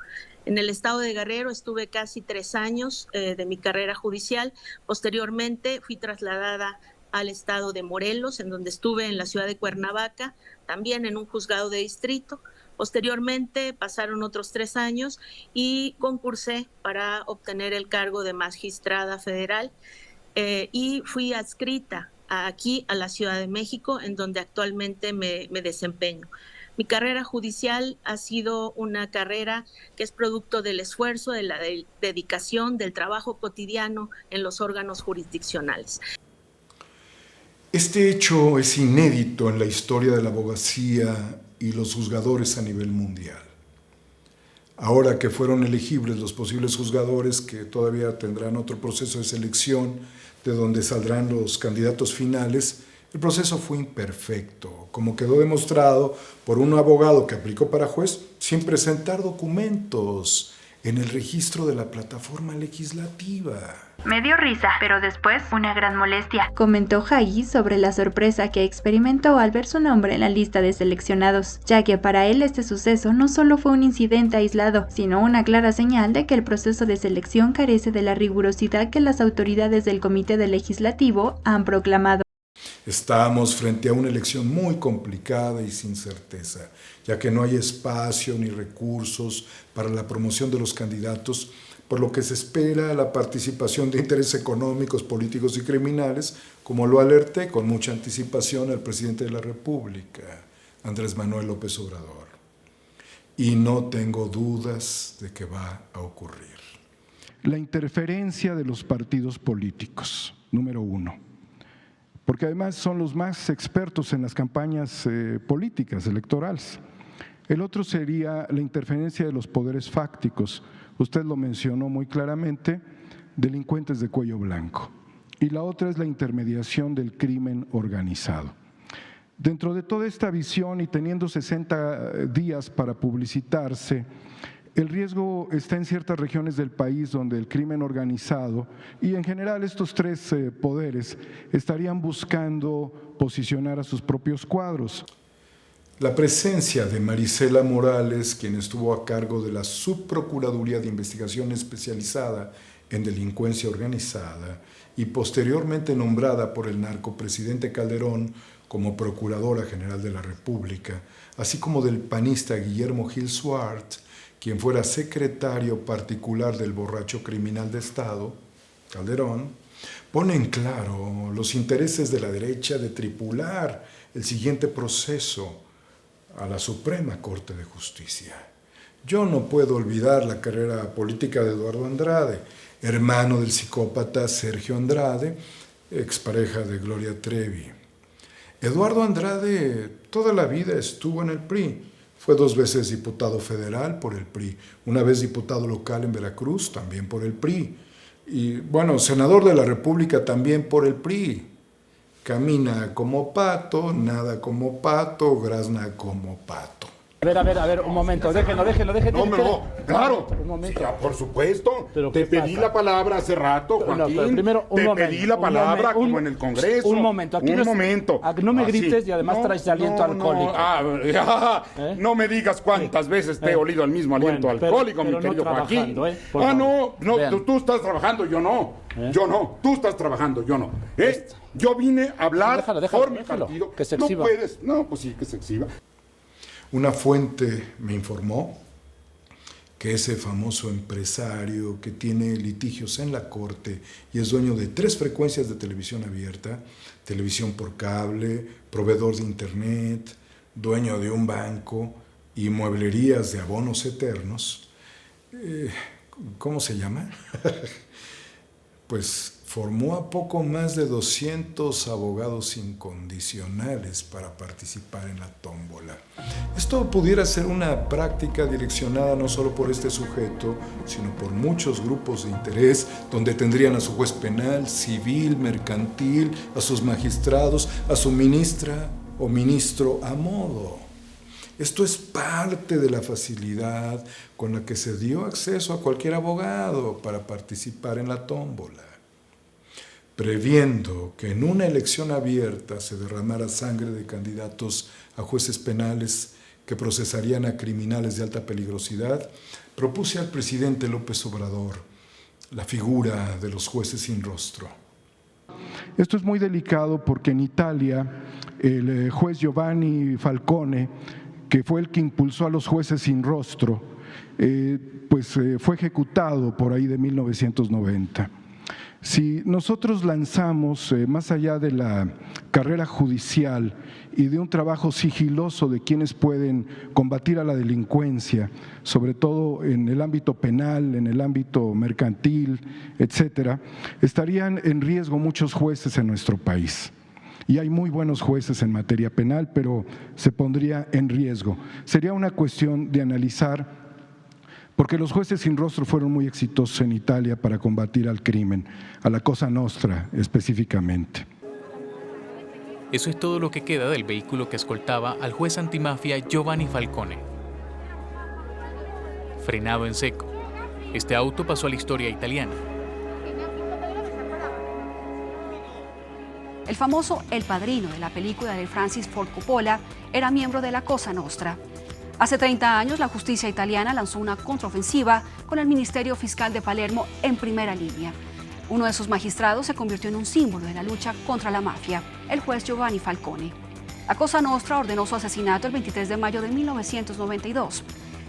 [SPEAKER 3] En el estado de Guerrero estuve casi 3 años de mi carrera judicial. Posteriormente fui trasladada al estado de Morelos, en donde estuve en la ciudad de Cuernavaca, también en un juzgado de distrito. Posteriormente pasaron otros 3 años y concursé para obtener el cargo de magistrada federal y fui adscrita aquí a la Ciudad de México, en donde actualmente me desempeño. Mi carrera judicial ha sido una carrera que es producto del esfuerzo, de la dedicación, del trabajo cotidiano en los órganos jurisdiccionales.
[SPEAKER 1] Este hecho es inédito en la historia de la abogacía y los juzgadores a nivel mundial. Ahora que fueron elegibles los posibles juzgadores, que todavía tendrán otro proceso de selección de donde saldrán los candidatos finales, el proceso fue imperfecto, como quedó demostrado por un abogado que aplicó para juez sin presentar documentos en el registro de la plataforma legislativa.
[SPEAKER 4] Me dio risa, pero después una gran molestia, comentó Jai sobre la sorpresa que experimentó al ver su nombre en la lista de seleccionados, ya que para él este suceso no solo fue un incidente aislado, sino una clara señal de que el proceso de selección carece de la rigurosidad que las autoridades del Comité del Legislativo han proclamado.
[SPEAKER 1] Estamos frente a una elección muy complicada y sin certeza, ya que no hay espacio ni recursos para la promoción de los candidatos, por lo que se espera la participación de intereses económicos, políticos y criminales, como lo alerté con mucha anticipación al presidente de la República, Andrés Manuel López Obrador. Y no tengo dudas de que va a ocurrir.
[SPEAKER 19] La interferencia de los partidos políticos, número 1. Porque además son los más expertos en las campañas políticas, electorales. El otro sería la interferencia de los poderes fácticos, usted lo mencionó muy claramente, delincuentes de cuello blanco. Y la otra es la intermediación del crimen organizado. Dentro de toda esta visión y teniendo 60 días para publicitarse, el riesgo está en ciertas regiones del país donde el crimen organizado y en general estos 3 poderes estarían buscando posicionar a sus propios cuadros.
[SPEAKER 1] La presencia de Marisela Morales, quien estuvo a cargo de la Subprocuraduría de Investigación Especializada en Delincuencia Organizada y posteriormente nombrada por el narcopresidente Calderón como Procuradora General de la República, así como del panista Guillermo Gil Swart, quien fuera secretario particular del borracho criminal de Estado, Calderón, pone en claro los intereses de la derecha de tripular el siguiente proceso a la Suprema Corte de Justicia. Yo no puedo olvidar la carrera política de Eduardo Andrade, hermano del psicópata Sergio Andrade, expareja de Gloria Trevi. Eduardo Andrade toda la vida estuvo en el PRI. Fue 2 veces diputado federal por el PRI, una vez diputado local en Veracruz, también por el PRI. Y bueno, senador de la República también por el PRI. Camina como pato, nada como pato, grazna como pato.
[SPEAKER 5] A ver, un momento, déjenlo.
[SPEAKER 6] No, claro.
[SPEAKER 5] Un momento.
[SPEAKER 6] Ya, por supuesto.
[SPEAKER 5] ¿Pero
[SPEAKER 6] te pedí la palabra hace rato, Joaquín.
[SPEAKER 5] No, pero primero,
[SPEAKER 6] pedí la palabra como en el Congreso.
[SPEAKER 5] Un momento. Aquí no me grites y además traes aliento alcohólico.
[SPEAKER 6] No me digas cuántas veces te he olido el mismo aliento alcohólico, mi querido Joaquín. Tú estás trabajando, yo no. Yo no. Tú estás trabajando, yo no. Yo vine a hablar por mi partido.
[SPEAKER 5] Que se exhiba.
[SPEAKER 6] No puedes. No, pues sí, que se exhiba.
[SPEAKER 1] Una fuente me informó que ese famoso empresario que tiene litigios en la corte y es dueño de 3 frecuencias de televisión abierta, televisión por cable, proveedor de internet, dueño de un banco y mueblerías de abonos eternos, ¿cómo se llama? Pues formó a poco más de 200 abogados incondicionales para participar en la tómbola. Esto pudiera ser una práctica direccionada no solo por este sujeto, sino por muchos grupos de interés, donde tendrían a su juez penal, civil, mercantil, a sus magistrados, a su ministra o ministro a modo. Esto es parte de la facilidad con la que se dio acceso a cualquier abogado para participar en la tómbola. Previendo que en una elección abierta se derramara sangre de candidatos a jueces penales que procesarían a criminales de alta peligrosidad, propuse al presidente López Obrador la figura de los jueces sin rostro.
[SPEAKER 19] Esto es muy delicado porque en Italia el juez Giovanni Falcone, que fue el que impulsó a los jueces sin rostro, fue ejecutado por ahí de 1990. Si nosotros lanzamos, más allá de la carrera judicial y de un trabajo sigiloso de quienes pueden combatir a la delincuencia, sobre todo en el ámbito penal, en el ámbito mercantil, etcétera, estarían en riesgo muchos jueces en nuestro país. Y hay muy buenos jueces en materia penal, pero se pondría en riesgo. Sería una cuestión de analizar, porque los jueces sin rostro fueron muy exitosos en Italia para combatir al crimen, a la Cosa Nostra específicamente.
[SPEAKER 7] Eso es todo lo que queda del vehículo que escoltaba al juez antimafia Giovanni Falcone. Frenado en seco, este auto pasó a la historia italiana.
[SPEAKER 9] El famoso El Padrino de la película de Francis Ford Coppola era miembro de la Cosa Nostra. Hace 30 años, la justicia italiana lanzó una contraofensiva con el Ministerio Fiscal de Palermo en primera línea. Uno de sus magistrados se convirtió en un símbolo de la lucha contra la mafia, el juez Giovanni Falcone. La Cosa Nostra ordenó su asesinato el 23 de mayo de 1992.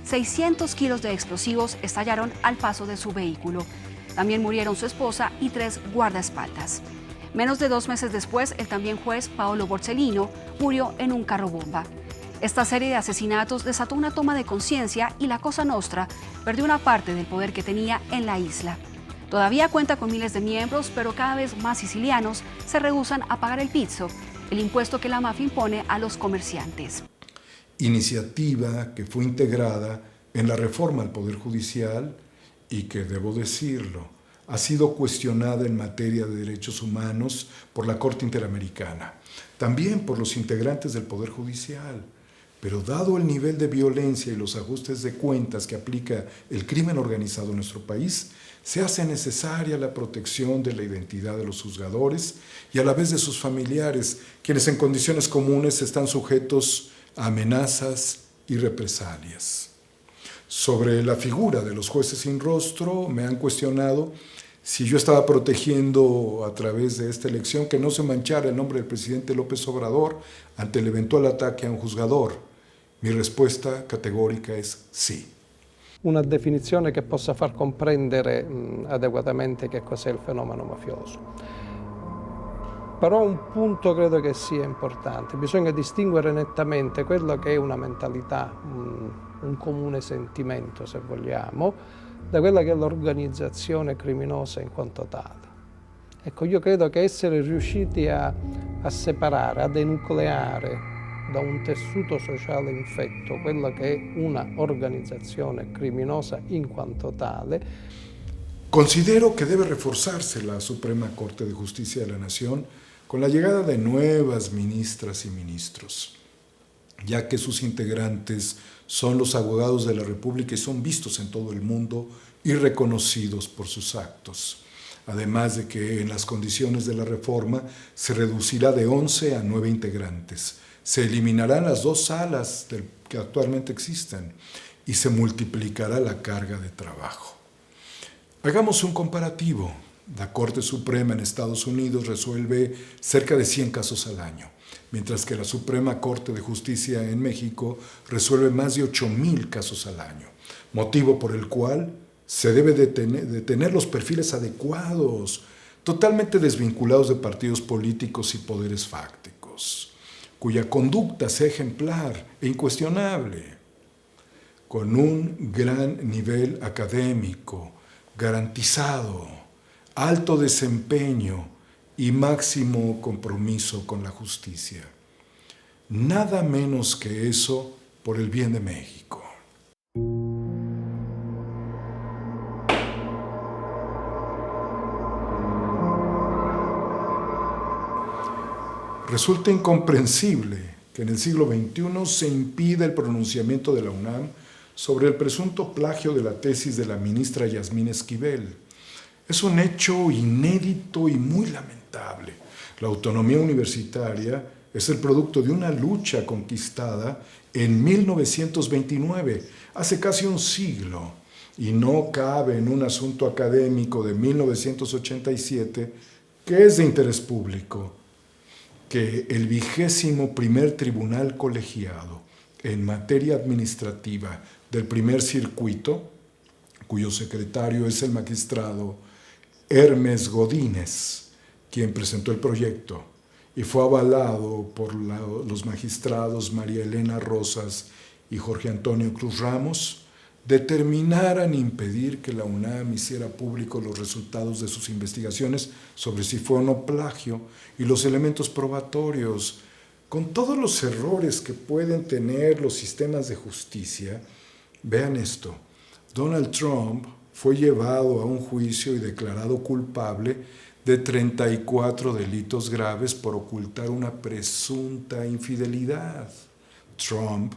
[SPEAKER 9] 600 kilos de explosivos estallaron al paso de su vehículo. También murieron su esposa y 3 guardaespaldas. Menos de 2 meses después, el también juez Paolo Borsellino murió en un carro bomba. Esta serie de asesinatos desató una toma de conciencia y la Cosa Nostra perdió una parte del poder que tenía en la isla. Todavía cuenta con miles de miembros, pero cada vez más sicilianos se rehúsan a pagar el pizzo, el impuesto que la mafia impone a los comerciantes.
[SPEAKER 1] Iniciativa que fue integrada en la reforma al Poder Judicial y que, debo decirlo, ha sido cuestionada en materia de derechos humanos por la Corte Interamericana, también por los integrantes del Poder Judicial. Pero dado el nivel de violencia y los ajustes de cuentas que aplica el crimen organizado en nuestro país, se hace necesaria la protección de la identidad de los juzgadores y a la vez de sus familiares, quienes en condiciones comunes están sujetos a amenazas y represalias. Sobre la figura de los jueces sin rostro, me han cuestionado si yo estaba protegiendo a través de esta elección que no se manchara el nombre del presidente López Obrador ante el eventual ataque a un juzgador. Mi risposta categorica es sì.
[SPEAKER 25] Una definizione che possa far comprendere adeguatamente che cos'è il fenomeno mafioso. Però un punto credo che sia importante, bisogna distinguere nettamente quello che è una mentalità, un comune sentimento se vogliamo, da quella che è l'organizzazione criminosa in quanto tale. Ecco, io credo che essere riusciti a separare, a denucleare da un tessuto sociale infetto quella che è una organizzazione criminosa in quanto tale.
[SPEAKER 1] Considero que debe reforzarse la Suprema Corte de Justicia de la Nación con la llegada de nuevas ministras y ministros, ya que sus integrantes son los abogados de la República y son vistos en todo el mundo y reconocidos por sus actos. Además de que en las condiciones de la reforma se reducirá de 11 a 9 integrantes. Se eliminarán las 2 salas que actualmente existen y se multiplicará la carga de trabajo. Hagamos un comparativo. La Corte Suprema en Estados Unidos resuelve cerca de 100 casos al año, mientras que la Suprema Corte de Justicia en México resuelve más de 8,000 casos al año, motivo por el cual se debe de tener los perfiles adecuados, totalmente desvinculados de partidos políticos y poderes fácticos, cuya conducta sea ejemplar e incuestionable, con un gran nivel académico, garantizado, alto desempeño y máximo compromiso con la justicia. Nada menos que eso por el bien de México. Resulta incomprensible que en el siglo XXI se impida el pronunciamiento de la UNAM sobre el presunto plagio de la tesis de la ministra Yasmín Esquivel. Es un hecho inédito y muy lamentable. La autonomía universitaria es el producto de una lucha conquistada en 1929, hace casi un siglo, y no cabe en un asunto académico de 1987 que es de interés público que el 21º Tribunal Colegiado en materia administrativa del primer circuito, cuyo secretario es el magistrado Hermes Godínez, quien presentó el proyecto y fue avalado por los magistrados María Elena Rosas y Jorge Antonio Cruz Ramos, determinaran impedir que la UNAM hiciera públicos los resultados de sus investigaciones sobre si fue o no plagio y los elementos probatorios. Con todos los errores que pueden tener los sistemas de justicia, vean esto: Donald Trump fue llevado a un juicio y declarado culpable de 34 delitos graves por ocultar una presunta infidelidad. Trump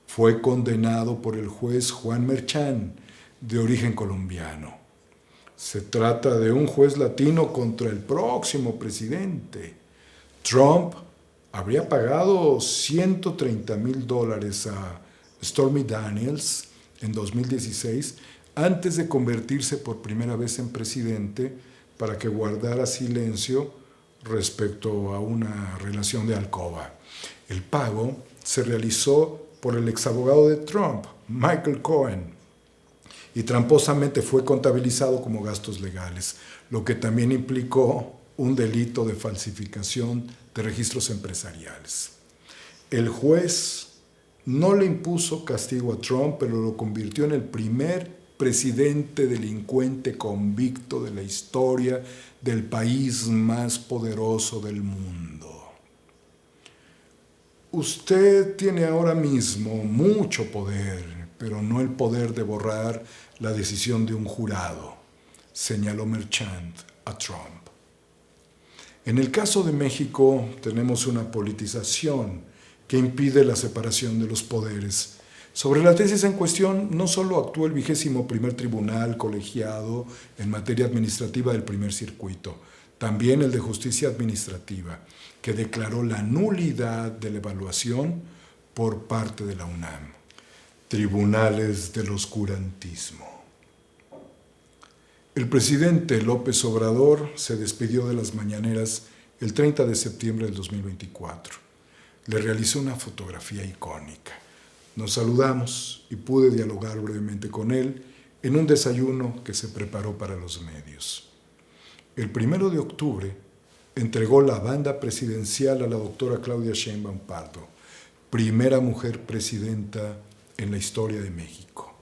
[SPEAKER 1] fue condenado por el juez Juan Merchan, de origen colombiano. Se trata de un juez latino contra el próximo presidente. Trump habría pagado $130,000 a Stormy Daniels en 2016 antes de convertirse por primera vez en presidente para que guardara silencio respecto a una relación de alcoba. El pago se realizó por el exabogado de Trump, Michael Cohen, y tramposamente fue contabilizado como gastos legales, lo que también implicó un delito de falsificación de registros empresariales. El juez no le impuso castigo a Trump, pero lo convirtió en el primer presidente delincuente convicto de la historia del país más poderoso del mundo. Usted tiene ahora mismo mucho poder, pero no el poder de borrar la decisión de un jurado, señaló Merchant a Trump. En el caso de México tenemos una politización que impide la separación de los poderes. Sobre la tesis en cuestión no solo actuó el 21º Tribunal Colegiado en materia administrativa del primer circuito, también el de Justicia Administrativa, que declaró la nulidad de la evaluación por parte de la UNAM. Tribunales del oscurantismo. El presidente López Obrador se despidió de las mañaneras el 30 de septiembre del 2024. Le realizó una fotografía icónica. Nos saludamos y pude dialogar brevemente con él en un desayuno que se preparó para los medios. El 1 de octubre entregó la banda presidencial a la doctora Claudia Sheinbaum Pardo, primera mujer presidenta en la historia de México.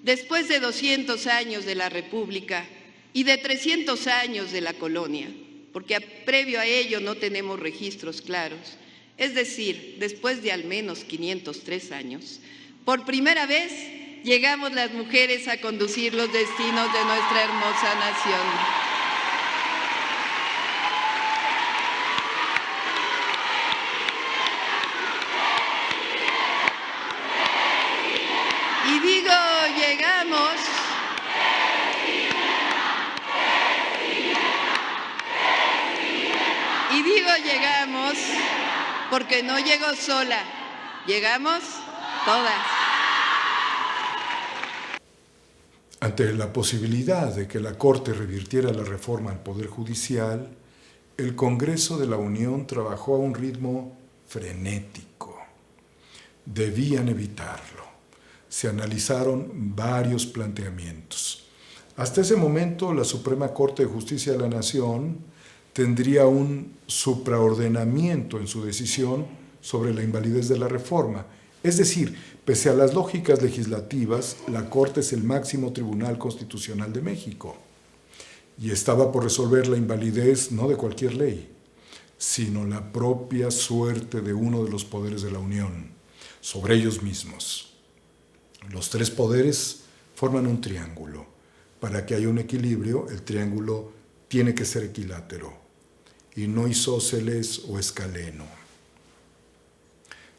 [SPEAKER 2] Después de 200 años de la República y de 300 años de la colonia, porque previo a ello no tenemos registros claros, es decir, después de al menos 503 años, por primera vez llegamos las mujeres a conducir los destinos de nuestra hermosa nación. porque no llegó sola, llegamos todas.
[SPEAKER 1] Ante la posibilidad de que la Corte revirtiera la reforma al Poder Judicial, el Congreso de la Unión trabajó a un ritmo frenético. Debían evitarlo. Se analizaron varios planteamientos. Hasta ese momento, la Suprema Corte de Justicia de la Nación tendría un supraordenamiento en su decisión sobre la invalidez de la reforma. Es decir, pese a las lógicas legislativas, la Corte es el máximo tribunal constitucional de México y estaba por resolver la invalidez no de cualquier ley, sino la propia suerte de uno de los poderes de la Unión, sobre ellos mismos. Los tres poderes forman un triángulo. Para que haya un equilibrio, el triángulo tiene que ser equilátero y no isósceles o escaleno.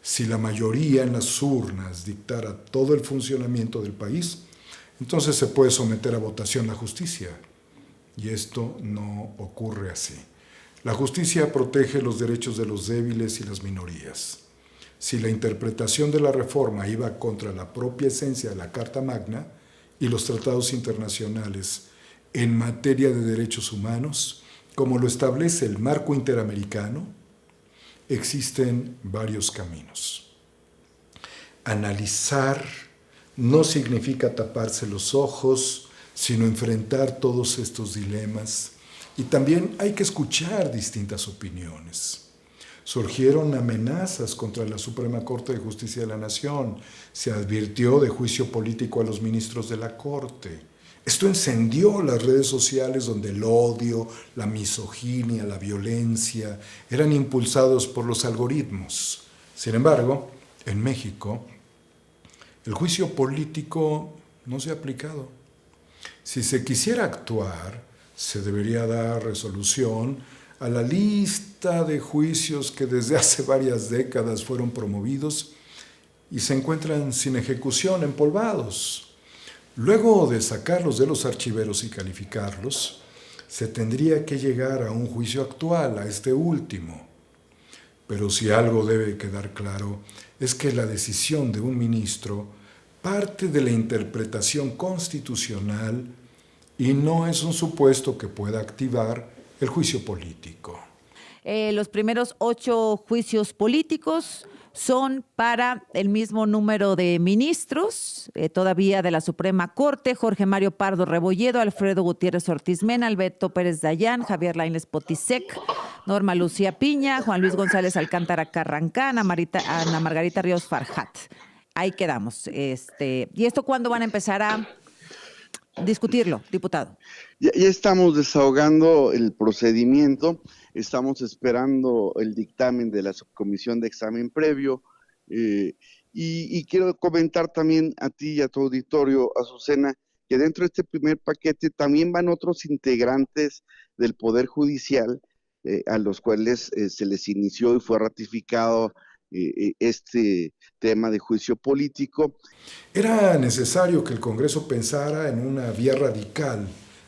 [SPEAKER 1] Si la mayoría en las urnas dictara todo el funcionamiento del país, entonces se puede someter a votación la justicia. Y esto no ocurre así. La justicia protege los derechos de los débiles y las minorías. Si la interpretación de la reforma iba contra la propia esencia de la Carta Magna y los tratados internacionales en materia de derechos humanos, como lo establece el marco interamericano, existen varios caminos. Analizar no significa taparse los ojos, sino enfrentar todos estos dilemas. Y también hay que escuchar distintas opiniones. Surgieron amenazas contra la Suprema Corte de Justicia de la Nación. Se advirtió de juicio político a los ministros de la Corte. Esto encendió las redes sociales donde el odio, la misoginia, la violencia eran impulsados por los algoritmos. Sin embargo, en México, el juicio político no se ha aplicado. Si se quisiera actuar, se debería dar resolución a la lista de juicios que desde hace varias décadas fueron promovidos y se encuentran sin ejecución, empolvados. Luego de sacarlos de los archiveros y calificarlos, se tendría que llegar a un juicio actual, a este último. Pero si algo debe quedar claro, es que la decisión de un ministro parte de la interpretación constitucional y no es un supuesto que pueda activar el juicio político.
[SPEAKER 10] Los primeros 8 juicios políticos son para el mismo número de ministros, todavía de la Suprema Corte: Jorge Mario Pardo Rebolledo, Alfredo Gutiérrez Ortiz Mena, Alberto Pérez Dayán, Javier Lainez Potisek, Norma Lucía Piña, Juan Luis González Alcántara Carrancá, Ana Margarita Ríos Farjat. Ahí quedamos. ¿Y esto cuándo van a empezar a discutirlo, diputado?
[SPEAKER 11] Ya estamos desahogando el procedimiento, estamos esperando el dictamen de la subcomisión de examen previo y quiero comentar también a ti y a tu auditorio, Azucena, que dentro de este primer paquete también van otros integrantes del Poder Judicial a los cuales se les inició y fue ratificado este tema de juicio político.
[SPEAKER 1] Era necesario que el Congreso pensara en una vía radical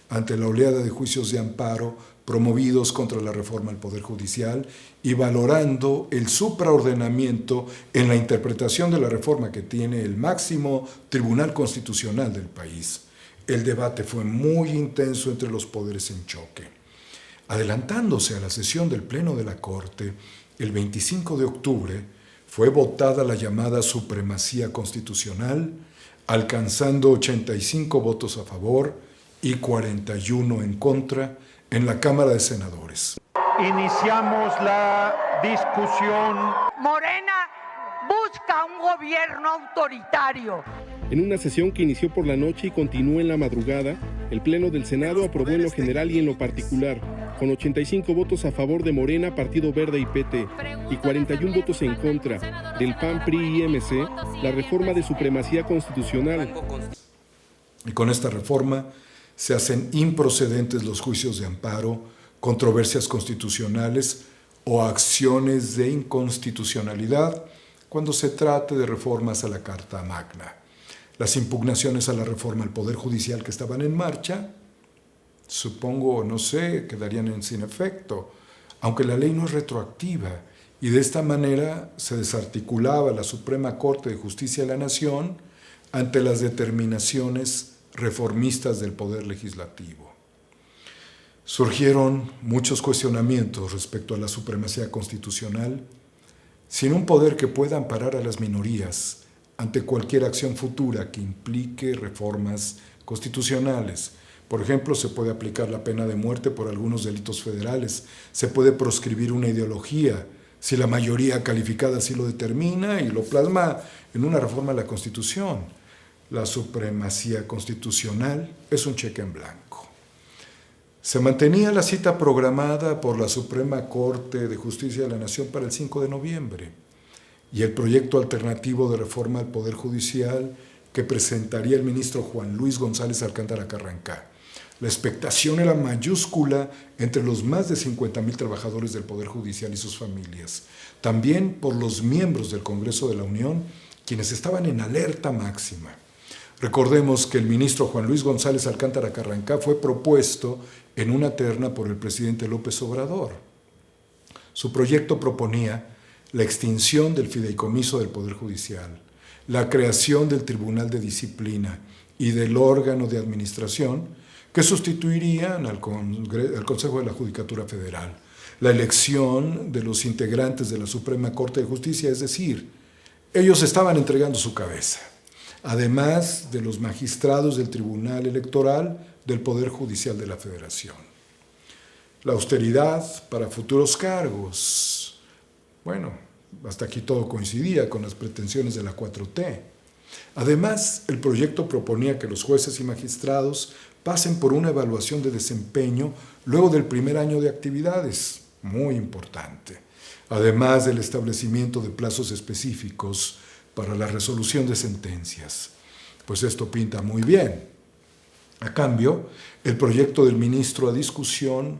[SPEAKER 1] ante la oleada de juicios de amparo promovidos contra la reforma al Poder Judicial y valorando el supraordenamiento en la interpretación de la reforma que tiene el máximo tribunal constitucional del país. El debate fue muy intenso entre los poderes en choque. Adelantándose a la sesión del Pleno de la Corte, el 25 de octubre fue votada la llamada supremacía constitucional, alcanzando 85 votos a favor y 41 en contra en la Cámara de Senadores.
[SPEAKER 24] Iniciamos la discusión.
[SPEAKER 12] Morena busca un gobierno autoritario.
[SPEAKER 13] En una sesión que inició por la noche y continuó en la madrugada, el Pleno del Senado aprobó en lo general y en lo particular, con 85 votos a favor de Morena, Partido Verde y PT, y 41 votos en contra del PAN, PRI y MC, la reforma de supremacía constitucional.
[SPEAKER 1] Y con esta reforma se hacen improcedentes los juicios de amparo, controversias constitucionales o acciones de inconstitucionalidad cuando se trate de reformas a la Carta Magna. Las impugnaciones a la reforma al Poder Judicial que estaban en marcha, supongo, no sé, quedarían sin efecto, aunque la ley no es retroactiva y de esta manera se desarticulaba la Suprema Corte de Justicia de la Nación ante las determinaciones reformistas del Poder Legislativo. Surgieron muchos cuestionamientos respecto a la supremacía constitucional, sin un poder que pueda amparar a las minorías ante cualquier acción futura que implique reformas constitucionales. Por ejemplo, se puede aplicar la pena de muerte por algunos delitos federales, se puede proscribir una ideología, si la mayoría calificada así lo determina y lo plasma en una reforma a la Constitución. La supremacía constitucional es un cheque en blanco. Se mantenía la cita programada por la Suprema Corte de Justicia de la Nación para el 5 de noviembre y el proyecto alternativo de reforma al Poder Judicial que presentaría el ministro Juan Luis González Alcántara Carrancá. La expectación era mayúscula entre los más de 50,000 trabajadores del Poder Judicial y sus familias, también por los miembros del Congreso de la Unión, quienes estaban en alerta máxima. Recordemos que el ministro Juan Luis González Alcántara Carrancá fue propuesto en una terna por el presidente López Obrador. Su proyecto proponía la extinción del fideicomiso del Poder Judicial, la creación del Tribunal de Disciplina y del órgano de administración que sustituirían al Consejo de la Judicatura Federal, la elección de los integrantes de la Suprema Corte de Justicia, es decir, ellos estaban entregando su cabeza, además de los magistrados del Tribunal Electoral del Poder Judicial de la Federación. La austeridad para futuros cargos. Bueno, hasta aquí todo coincidía con las pretensiones de la 4T. Además, el proyecto proponía que los jueces y magistrados pasen por una evaluación de desempeño luego del primer año de actividades, muy importante, además del establecimiento de plazos específicos para la resolución de sentencias. Pues esto pinta muy bien. A cambio, el proyecto del ministro a discusión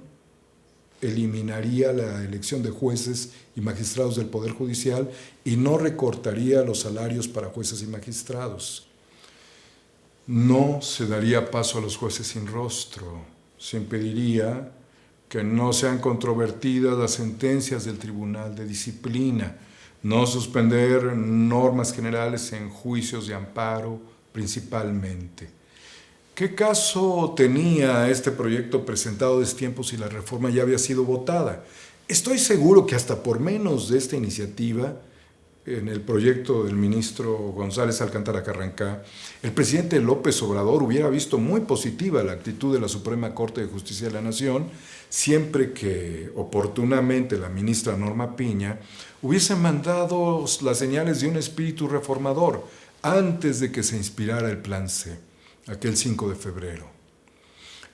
[SPEAKER 1] eliminaría la elección de jueces y magistrados del Poder Judicial y no recortaría los salarios para jueces y magistrados. No se daría paso a los jueces sin rostro. Se impediría que no sean controvertidas las sentencias del Tribunal de Disciplina, no suspender normas generales en juicios de amparo principalmente. ¿Qué caso tenía este proyecto presentado de tiempo si la reforma ya había sido votada? Estoy seguro que hasta por menos de esta iniciativa, en el proyecto del ministro González Alcántara Carrancá, el presidente López Obrador hubiera visto muy positiva la actitud de la Suprema Corte de Justicia de la Nación, siempre que oportunamente la ministra Norma Piña hubiese mandado las señales de un espíritu reformador antes de que se inspirara el Plan C, aquel 5 de febrero.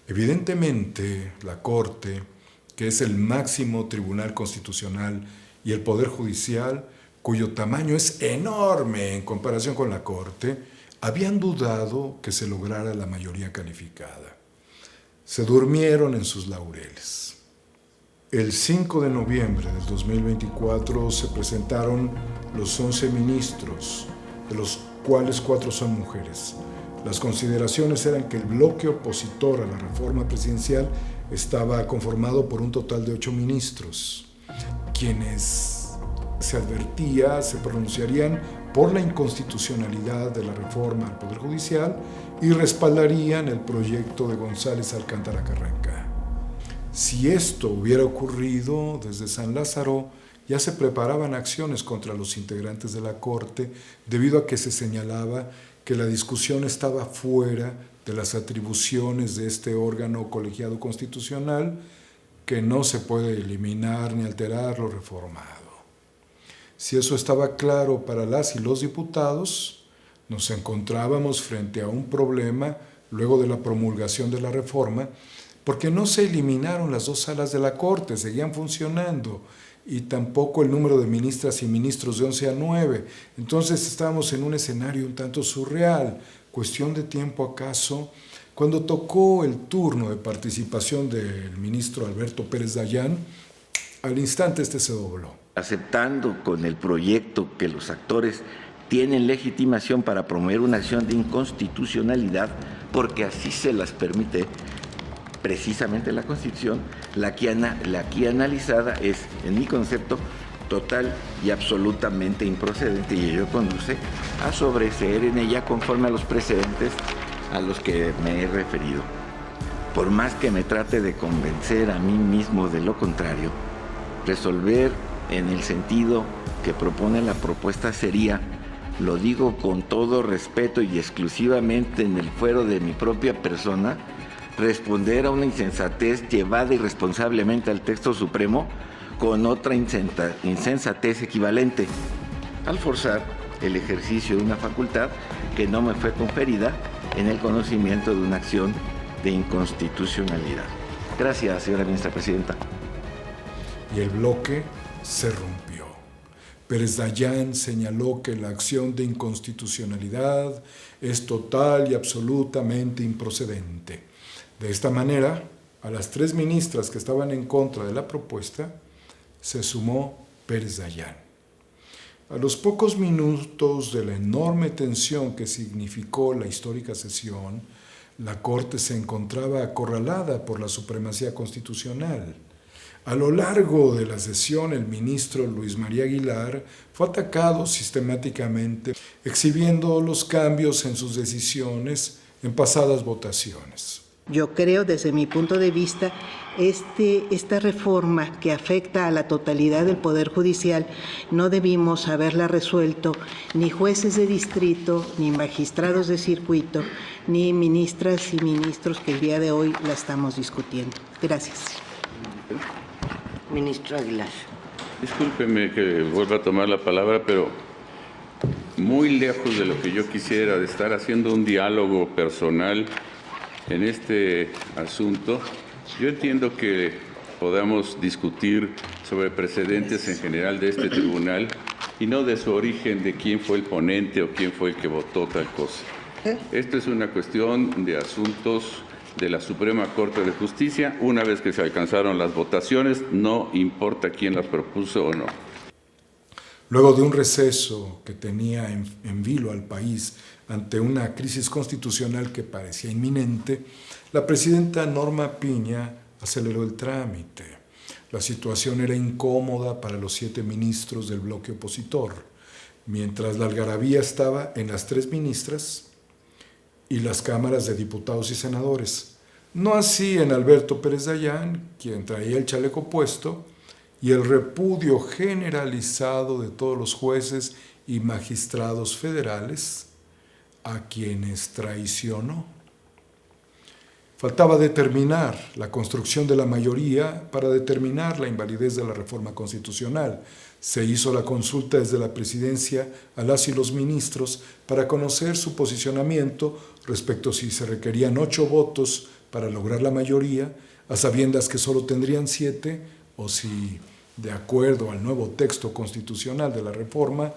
[SPEAKER 1] Evidentemente, la Corte, que es el máximo tribunal constitucional, y el Poder Judicial, cuyo tamaño es enorme en comparación con la Corte, habían dudado que se lograra la mayoría calificada. Se durmieron en sus laureles. El 5 de noviembre del 2024 se presentaron los 11 ministros, de los cuales 4 son mujeres. Las consideraciones eran que el bloque opositor a la reforma presidencial estaba conformado por un total de 8 ministros, quienes se advertía se pronunciarían por la inconstitucionalidad de la reforma al Poder Judicial y respaldarían el proyecto de González Alcántara Carrancá. Si esto hubiera ocurrido, desde San Lázaro ya se preparaban acciones contra los integrantes de la Corte debido a que se señalaba que la discusión estaba fuera de las atribuciones de este órgano colegiado constitucional, que no se puede eliminar ni alterar lo reformado. Si eso estaba claro para las y los diputados, nos encontrábamos frente a un problema luego de la promulgación de la reforma, porque no se eliminaron las 2 salas de la Corte, seguían funcionando, y tampoco el número de ministras y ministros de 11 a 9. Entonces estábamos en un escenario un tanto surreal, cuestión de tiempo acaso, cuando tocó el turno de participación del ministro Alberto Pérez Dayán, al instante este se dobló.
[SPEAKER 14] Aceptando con el proyecto que los actores tienen legitimación para promover una acción de inconstitucionalidad, porque así se las permite precisamente la Constitución, la aquí analizada es, en mi concepto, total y absolutamente improcedente, y ello conduce a sobreseer en ella conforme a los precedentes a los que me he referido. Por más que me trate de convencer a mí mismo de lo contrario, resolver en el sentido que propone la propuesta sería, lo digo con todo respeto y exclusivamente en el fuero de mi propia persona, responder a una insensatez llevada irresponsablemente al texto supremo con otra insensatez equivalente, al forzar el ejercicio de una facultad que no me fue conferida en el conocimiento de una acción de inconstitucionalidad. Gracias, señora ministra presidenta.
[SPEAKER 1] Y el bloque se rompió. Pérez Dayán señaló que la acción de inconstitucionalidad es total y absolutamente improcedente. De esta manera, a las 3 ministras que estaban en contra de la propuesta, se sumó Pérez Dayán. A los pocos minutos de la enorme tensión que significó la histórica sesión, la Corte se encontraba acorralada por la supremacía constitucional. A lo largo de la sesión, el ministro Luis María Aguilar fue atacado sistemáticamente, exhibiendo los cambios en sus decisiones en pasadas votaciones.
[SPEAKER 15] Yo creo, desde mi punto de vista, esta reforma que afecta a la totalidad del Poder Judicial no debimos haberla resuelto ni jueces de distrito, ni magistrados de circuito, ni ministras y ministros que el día de hoy la estamos discutiendo. Gracias.
[SPEAKER 16] Ministro Aguilar.
[SPEAKER 17] Discúlpeme que vuelva a tomar la palabra, pero muy lejos de lo que yo quisiera, de estar haciendo un diálogo personal en este asunto, yo entiendo que podamos discutir sobre precedentes en general de este tribunal y no de su origen, de quién fue el ponente o quién fue el que votó tal cosa. Esto es una cuestión de asuntos de la Suprema Corte de Justicia. Una vez que se alcanzaron las votaciones, no importa quién las propuso o no.
[SPEAKER 1] Luego de un receso que tenía en vilo al país ante una crisis constitucional que parecía inminente, la presidenta Norma Piña aceleró el trámite. La situación era incómoda para los 7 ministros del bloque opositor, mientras la algarabía estaba en las 3 ministras y las cámaras de diputados y senadores. No así en Alberto Pérez Dayán, quien traía el chaleco puesto, y el repudio generalizado de todos los jueces y magistrados federales a quienes traicionó. Faltaba determinar la construcción de la mayoría para determinar la invalidez de la reforma constitucional. Se hizo la consulta desde la presidencia a las y los ministros para conocer su posicionamiento respecto a si se requerían 8 votos para lograr la mayoría, a sabiendas que solo tendrían 7, o si, de acuerdo al nuevo texto constitucional de la reforma,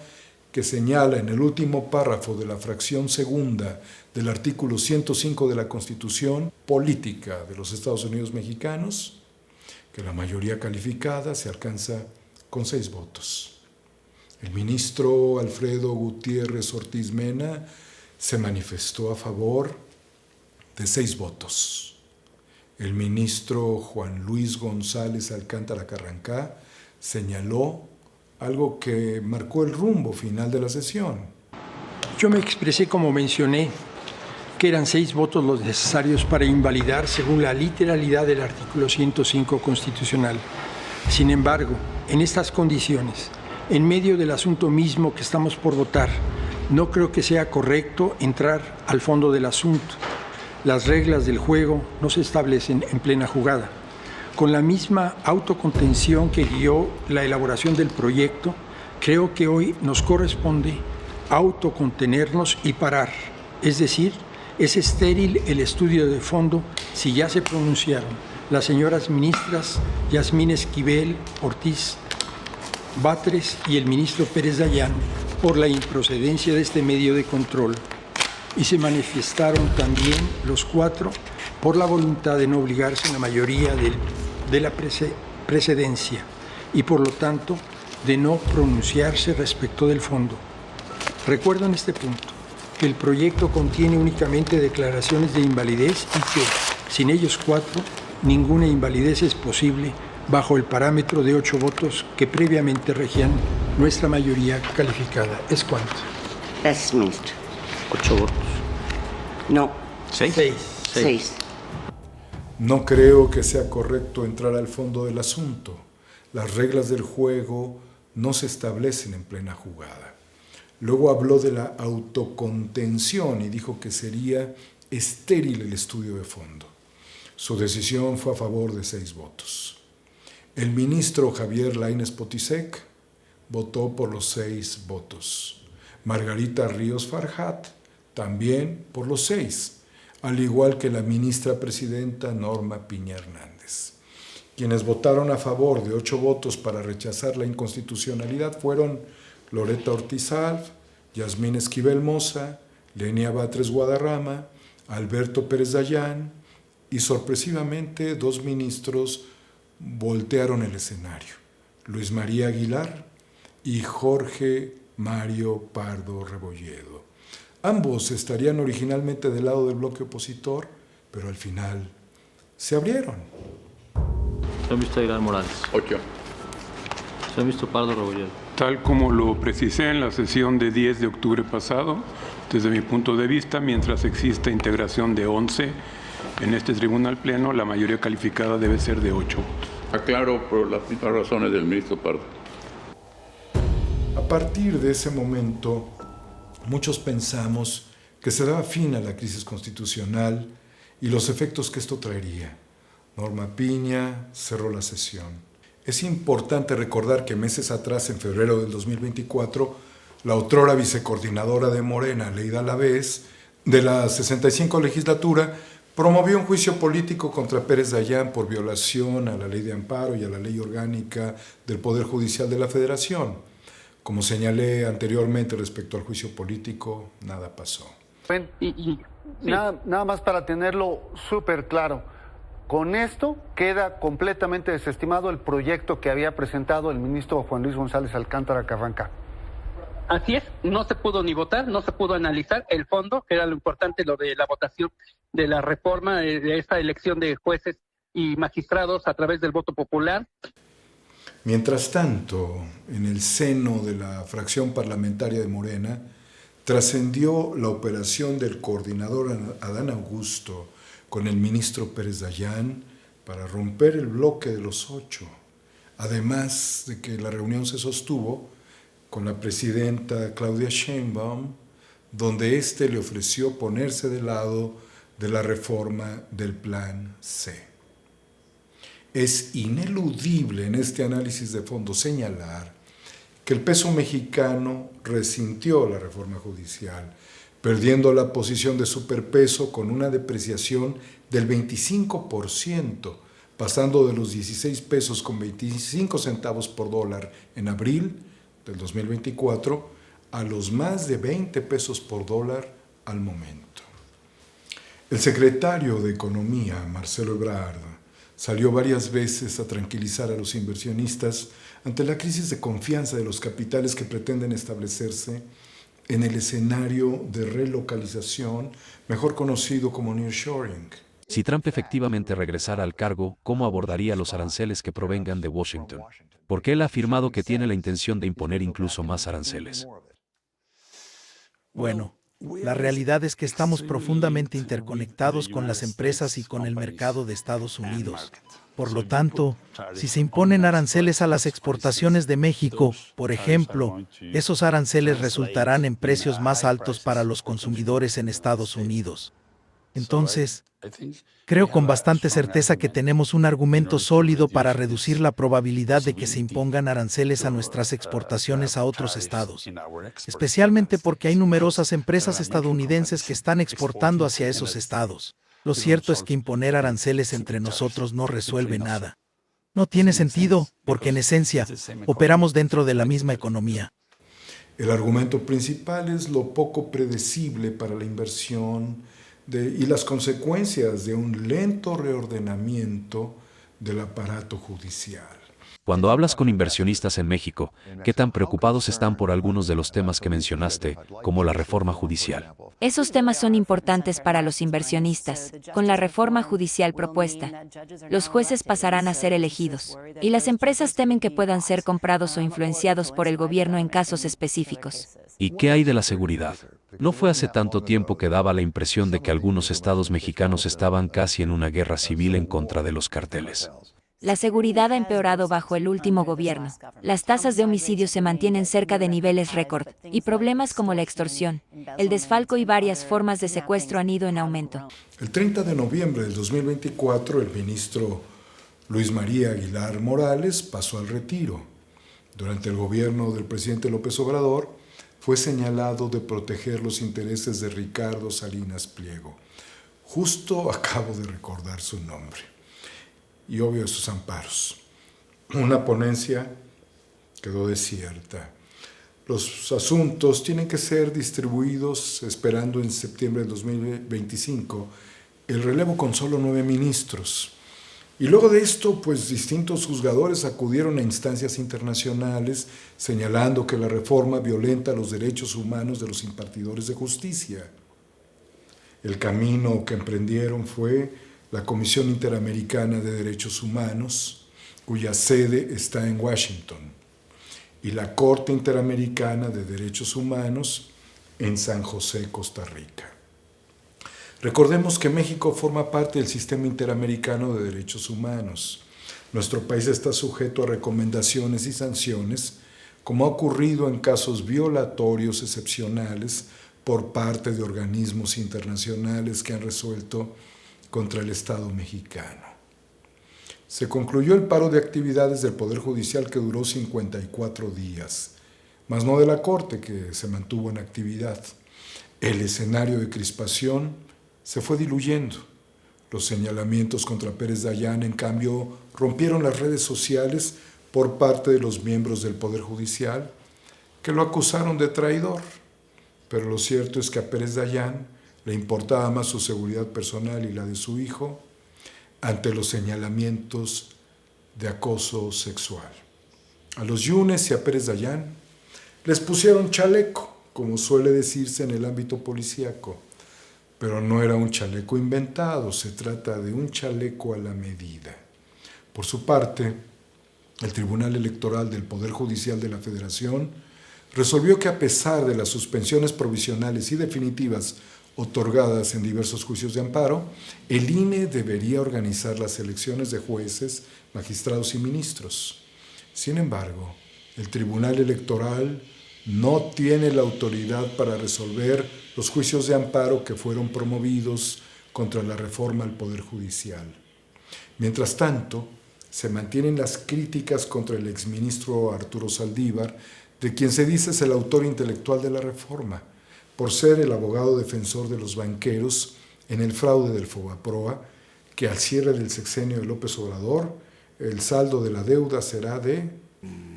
[SPEAKER 1] que señala en el último párrafo de la fracción segunda del artículo 105 de la Constitución Política de los Estados Unidos Mexicanos, que la mayoría calificada se alcanza con 6 votos. El ministro Alfredo Gutiérrez Ortiz Mena se manifestó a favor de 6 votos. El ministro Juan Luis González Alcántara Carrancá señaló algo que marcó el rumbo final de la sesión.
[SPEAKER 24] Yo me expresé como mencioné, que eran 6 votos los necesarios para invalidar según la literalidad del artículo 105 constitucional. Sin embargo, en estas condiciones, en medio del asunto mismo que estamos por votar, no creo que sea correcto entrar al fondo del asunto. Las reglas del juego no se establecen en plena jugada. Con la misma autocontención que guió la elaboración del proyecto, creo que hoy nos corresponde autocontenernos y parar. Es decir, es estéril el estudio de fondo si ya se pronunciaron las señoras ministras Yasmín Esquivel, Ortiz Batres y el ministro Pérez Dayán por la improcedencia de este medio de control. Y se manifestaron también los 4 por la voluntad de no obligarse a la mayoría de la precedencia y por lo tanto de no pronunciarse respecto del fondo. Recuerdo en este punto que el proyecto contiene únicamente declaraciones de invalidez y que, sin ellos 4, ninguna invalidez es posible
[SPEAKER 8] bajo el parámetro de 8 votos que previamente regían nuestra mayoría calificada. ¿Es cuánto?
[SPEAKER 16] Gracias, ministro.
[SPEAKER 18] 8 votos.
[SPEAKER 16] No.
[SPEAKER 18] 6.
[SPEAKER 1] No creo que sea correcto entrar al fondo del asunto. Las reglas del juego no se establecen en plena jugada. Luego habló de la autocontención y dijo que sería estéril el estudio de fondo. Su decisión fue a favor de 6 votos. El ministro Javier Lainez Potisek votó por los 6 votos. Margarita Ríos Farjat también por los 6, al igual que la ministra presidenta Norma Piña Hernández. Quienes votaron a favor de 8 votos para rechazar la inconstitucionalidad fueron Loreta Ortiz Alf, Yasmín Esquivel Moza, Lenia Batres Guadarrama, Alberto Pérez Dayán, y sorpresivamente 2 ministros voltearon el escenario: Luis María Aguilar y Jorge Mario Pardo Rebolledo. Ambos estarían originalmente del lado del bloque opositor, pero al final se abrieron.
[SPEAKER 18] Se han visto Aguilar Morales.
[SPEAKER 17] 8.
[SPEAKER 18] Se han visto Pardo Rebolledo.
[SPEAKER 20] Tal como lo precisé en la sesión de 10 de octubre pasado, desde mi punto de vista, mientras exista integración de 11 en este tribunal pleno, la mayoría calificada debe ser de 8 votos.
[SPEAKER 17] Aclaro por las mismas razones del ministro Pardo.
[SPEAKER 1] A partir de ese momento, muchos pensamos que se daba fin a la crisis constitucional y los efectos que esto traería. Norma Piña cerró la sesión. Es importante recordar que meses atrás, en febrero del 2024, la otrora vicecoordinadora de Morena, Leida Lavés, de la 65 legislatura, promovió un juicio político contra Pérez Dayán por violación a la ley de amparo y a la ley orgánica del Poder Judicial de la Federación. Como señalé anteriormente respecto al juicio político, nada pasó.
[SPEAKER 21] Nada más para tenerlo súper claro. Con esto queda completamente desestimado el proyecto que había presentado el ministro Juan Luis González Alcántara Carranca.
[SPEAKER 26] Así es, no se pudo ni votar, no se pudo analizar el fondo, que era lo importante, lo de la votación de la reforma, de esta elección de jueces y magistrados a través del voto popular.
[SPEAKER 1] Mientras tanto, en el seno de la fracción parlamentaria de Morena, trascendió la operación del coordinador Adán Augusto con el ministro Pérez Dayán para romper el bloque de los 8, además de que la reunión se sostuvo con la presidenta Claudia Sheinbaum, donde éste le ofreció ponerse del lado de la reforma del Plan C. Es ineludible en este análisis de fondo señalar que el peso mexicano resintió la reforma judicial, perdiendo la posición de superpeso con una depreciación del 25%, pasando de los 16 pesos con 25 centavos por dólar en abril del 2024 a los más de 20 pesos por dólar al momento. El secretario de Economía, Marcelo Ebrard, salió varias veces a tranquilizar a los inversionistas ante la crisis de confianza de los capitales que pretenden establecerse en el escenario de relocalización, mejor conocido como nearshoring.
[SPEAKER 27] Si Trump efectivamente regresara al cargo, ¿cómo abordaría los aranceles que provengan de Washington? Porque él ha afirmado que tiene la intención de imponer incluso más aranceles.
[SPEAKER 28] Bueno, la realidad es que estamos profundamente interconectados con las empresas y con el mercado de Estados Unidos. Por lo tanto, si se imponen aranceles a las exportaciones de México, por ejemplo, esos aranceles resultarán en precios más altos para los consumidores en Estados Unidos. Entonces, creo con bastante certeza que tenemos un argumento sólido para reducir la probabilidad de que se impongan aranceles a nuestras exportaciones a otros estados, especialmente porque hay numerosas empresas estadounidenses que están exportando hacia esos estados. Lo cierto es que imponer aranceles entre nosotros no resuelve nada. No tiene sentido, porque en esencia, operamos dentro de la misma economía.
[SPEAKER 1] El argumento principal es lo poco predecible para la inversión y las consecuencias de un lento reordenamiento del aparato judicial.
[SPEAKER 27] Cuando hablas con inversionistas en México, ¿qué tan preocupados están por algunos de los temas que mencionaste, como la reforma judicial?
[SPEAKER 3] Esos temas son importantes para los inversionistas. Con la reforma judicial propuesta, los jueces pasarán a ser elegidos, y las empresas temen que puedan ser comprados o influenciados por el gobierno en casos específicos.
[SPEAKER 27] ¿Y qué hay de la seguridad? No fue hace tanto tiempo que daba la impresión de que algunos estados mexicanos estaban casi en una guerra civil en contra de los carteles.
[SPEAKER 3] La seguridad ha empeorado bajo el último gobierno. Las tasas de homicidios se mantienen cerca de niveles récord, y problemas como la extorsión, el desfalco y varias formas de secuestro han ido en aumento.
[SPEAKER 1] El 30 de noviembre del 2024, el ministro Luis María Aguilar Morales pasó al retiro. Durante el gobierno del presidente López Obrador, fue señalado de proteger los intereses de Ricardo Salinas Pliego. Justo acabo de recordar su nombre. Y obvio sus amparos. Una ponencia quedó desierta. Los asuntos tienen que ser distribuidos esperando en septiembre del 2025 el relevo con solo 9 ministros. Y luego de esto, pues distintos juzgadores acudieron a instancias internacionales señalando que la reforma violenta los derechos humanos de los impartidores de justicia. El camino que emprendieron fue la Comisión Interamericana de Derechos Humanos, cuya sede está en Washington, y la Corte Interamericana de Derechos Humanos en San José, Costa Rica. Recordemos que México forma parte del Sistema Interamericano de Derechos Humanos. Nuestro país está sujeto a recomendaciones y sanciones, como ha ocurrido en casos violatorios excepcionales por parte de organismos internacionales que han resuelto contra el Estado mexicano. Se concluyó el paro de actividades del Poder Judicial que duró 54 días, mas no de la Corte, que se mantuvo en actividad. El escenario de crispación se fue diluyendo. Los señalamientos contra Pérez Dayán, en cambio, rompieron las redes sociales por parte de los miembros del Poder Judicial, que lo acusaron de traidor. Pero lo cierto es que a Pérez Dayán le importaba más su seguridad personal y la de su hijo ante los señalamientos de acoso sexual. A los Yunes y a Pérez Dayán les pusieron chaleco, como suele decirse en el ámbito policíaco, pero no era un chaleco inventado, se trata de un chaleco a la medida. Por su parte, el Tribunal Electoral del Poder Judicial de la Federación resolvió que a pesar de las suspensiones provisionales y definitivas otorgadas en diversos juicios de amparo, el INE debería organizar las elecciones de jueces, magistrados y ministros. Sin embargo, el Tribunal Electoral no tiene la autoridad para resolver los juicios de amparo que fueron promovidos contra la reforma al Poder Judicial. Mientras tanto, se mantienen las críticas contra el exministro Arturo Saldívar, de quien se dice es el autor intelectual de la reforma, por ser el abogado defensor de los banqueros en el fraude del Fobaproa, que al cierre del sexenio de López Obrador, el saldo de la deuda será de...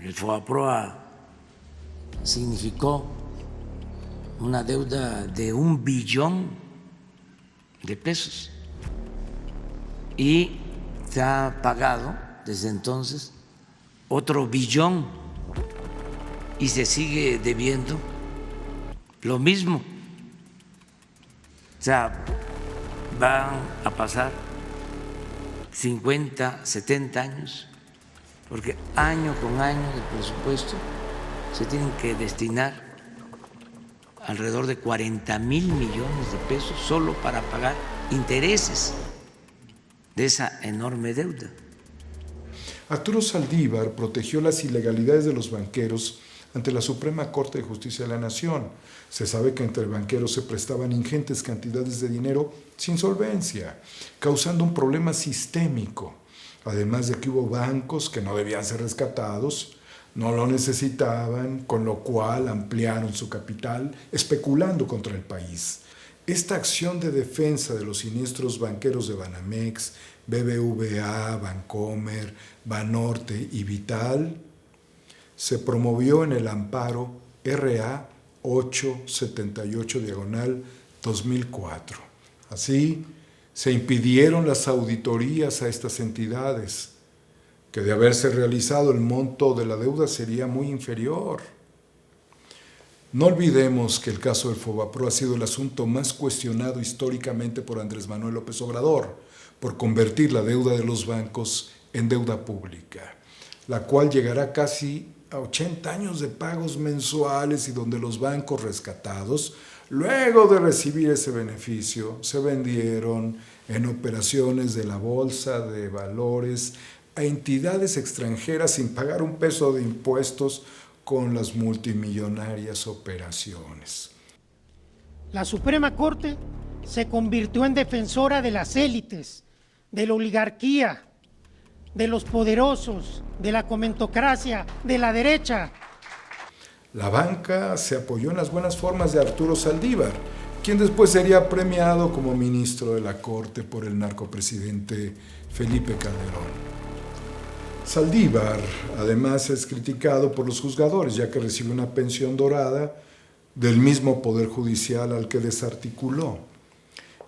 [SPEAKER 4] El Fobaproa significó una deuda de 1 billón de pesos y se ha pagado desde entonces otro billón y se sigue debiendo lo mismo. O sea, van a pasar 50, 70 años, porque año con año de presupuesto se tienen que destinar alrededor de 40,000 millones de pesos solo para pagar intereses de esa enorme deuda.
[SPEAKER 1] Arturo Saldívar protegió las ilegalidades de los banqueros ante la Suprema Corte de Justicia de la Nación. Se sabe que entre banqueros se prestaban ingentes cantidades de dinero sin solvencia, causando un problema sistémico, además de que hubo bancos que no debían ser rescatados, no lo necesitaban, con lo cual ampliaron su capital, especulando contra el país. Esta acción de defensa de los siniestros banqueros de Banamex, BBVA, Bancomer, Banorte y Vital se promovió en el amparo RA 878/2004. Así, se impidieron las auditorías a estas entidades, que de haberse realizado el monto de la deuda sería muy inferior. No olvidemos que el caso del Fobapro ha sido el asunto más cuestionado históricamente por Andrés Manuel López Obrador, por convertir la deuda de los bancos en deuda pública, la cual llegará casi a 80 años de pagos mensuales y donde los bancos rescatados, luego de recibir ese beneficio, se vendieron en operaciones de la Bolsa de Valores a entidades extranjeras sin pagar un peso de impuestos con las multimillonarias operaciones.
[SPEAKER 5] La Suprema Corte se convirtió en defensora de las élites, de la oligarquía, de los poderosos, de la comentocracia, de la derecha.
[SPEAKER 1] La banca se apoyó en las buenas formas de Arturo Saldívar, quien después sería premiado como ministro de la Corte por el narcopresidente Felipe Calderón. Saldívar, además, es criticado por los juzgadores, ya que recibe una pensión dorada del mismo Poder Judicial al que desarticuló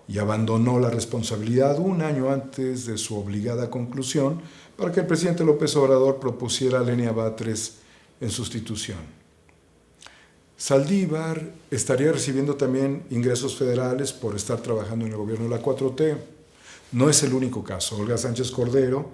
[SPEAKER 1] y abandonó la responsabilidad un año antes de su obligada conclusión para que el presidente López Obrador propusiera a Lenia Batres en sustitución. Saldívar estaría recibiendo también ingresos federales por estar trabajando en el gobierno de la 4T. No es el único caso. Olga Sánchez Cordero,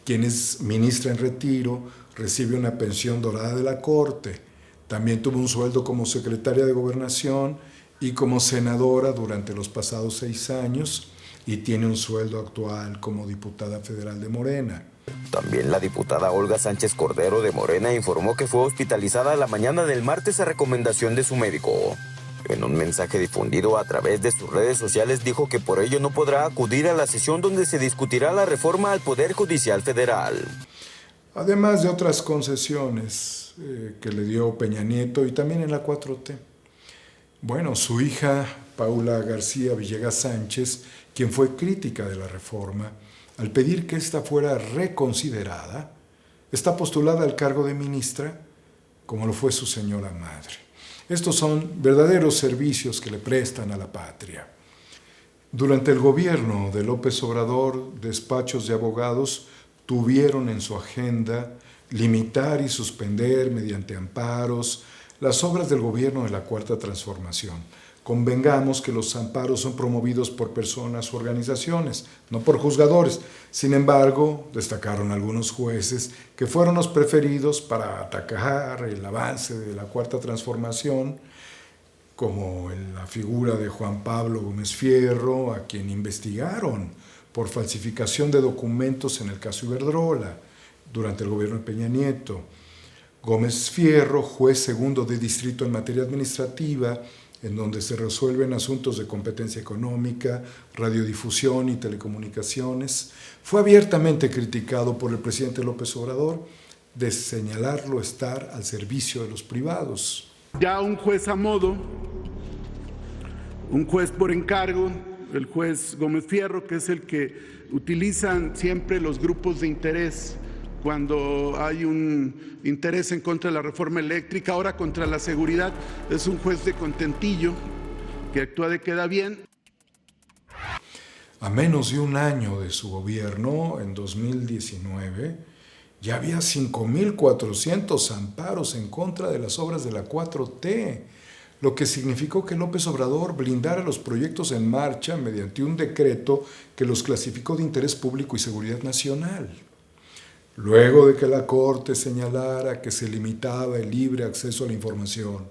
[SPEAKER 1] quien es ministra en retiro, recibe una pensión dorada de la Corte. También tuvo un sueldo como secretaria de Gobernación y como senadora durante los pasados 6 años y tiene un sueldo actual como diputada federal de Morena.
[SPEAKER 6] También la diputada Olga Sánchez Cordero de Morena informó que fue hospitalizada la mañana del martes a recomendación de su médico. En un mensaje difundido a través de sus redes sociales dijo que por ello no podrá acudir a la sesión donde se discutirá la reforma al Poder Judicial Federal.
[SPEAKER 1] Además de otras concesiones que le dio Peña Nieto y también en la 4T. Bueno, su hija Paula García Villegas Sánchez, quien fue crítica de la reforma, al pedir que ésta fuera reconsiderada, está postulada al cargo de ministra, como lo fue su señora madre. Estos son verdaderos servicios que le prestan a la patria. Durante el gobierno de López Obrador, despachos de abogados tuvieron en su agenda limitar y suspender mediante amparos las obras del gobierno de la Cuarta Transformación. Convengamos que los amparos son promovidos por personas o organizaciones, no por juzgadores. Sin embargo, destacaron algunos jueces que fueron los preferidos para atacar el avance de la Cuarta Transformación, como en la figura de Juan Pablo Gómez Fierro, a quien investigaron por falsificación de documentos en el caso Iberdrola durante el gobierno de Peña Nieto. Gómez Fierro, juez segundo de distrito en materia administrativa, en donde se resuelven asuntos de competencia económica, radiodifusión y telecomunicaciones, fue abiertamente criticado por el presidente López Obrador de señalarlo estar al servicio de los privados.
[SPEAKER 7] Ya un juez a modo, un juez por encargo, el juez Gómez Fierro, que es el que utilizan siempre los grupos de interés cuando hay un interés en contra de la reforma eléctrica, ahora contra la seguridad, es un juez de contentillo que actúa de queda bien.
[SPEAKER 1] A menos de un año de su gobierno, en 2019, ya había 5.400 amparos en contra de las obras de la 4T, lo que significó que López Obrador blindara los proyectos en marcha mediante un decreto que los clasificó de interés público y seguridad nacional. Luego de que la Corte señalara que se limitaba el libre acceso a la información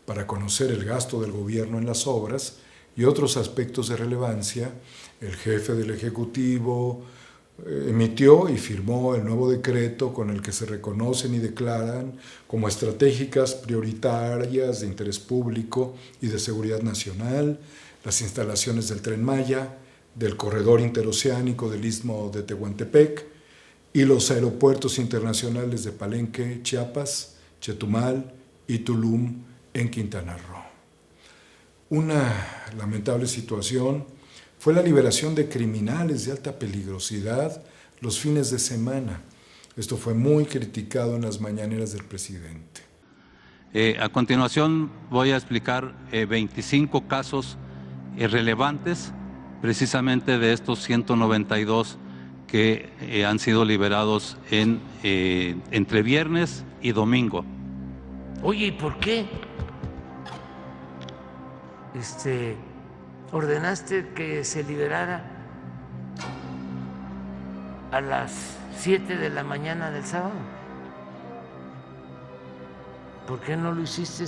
[SPEAKER 1] para conocer el gasto del gobierno en las obras y otros aspectos de relevancia, el jefe del Ejecutivo emitió y firmó el nuevo decreto con el que se reconocen y declaran como estratégicas prioritarias de interés público y de seguridad nacional las instalaciones del Tren Maya, del corredor interoceánico del Istmo de Tehuantepec y los aeropuertos internacionales de Palenque, Chiapas, Chetumal y Tulum en Quintana Roo. Una lamentable situación fue la liberación de criminales de alta peligrosidad los fines de semana. Esto fue muy criticado en las mañaneras del presidente.
[SPEAKER 9] A continuación voy a explicar 25 casos relevantes precisamente de estos 192 que han sido liberados entre viernes y domingo.
[SPEAKER 4] Oye, ¿y por qué ordenaste que se liberara a las 7 de la mañana del sábado? ¿Por qué no lo hiciste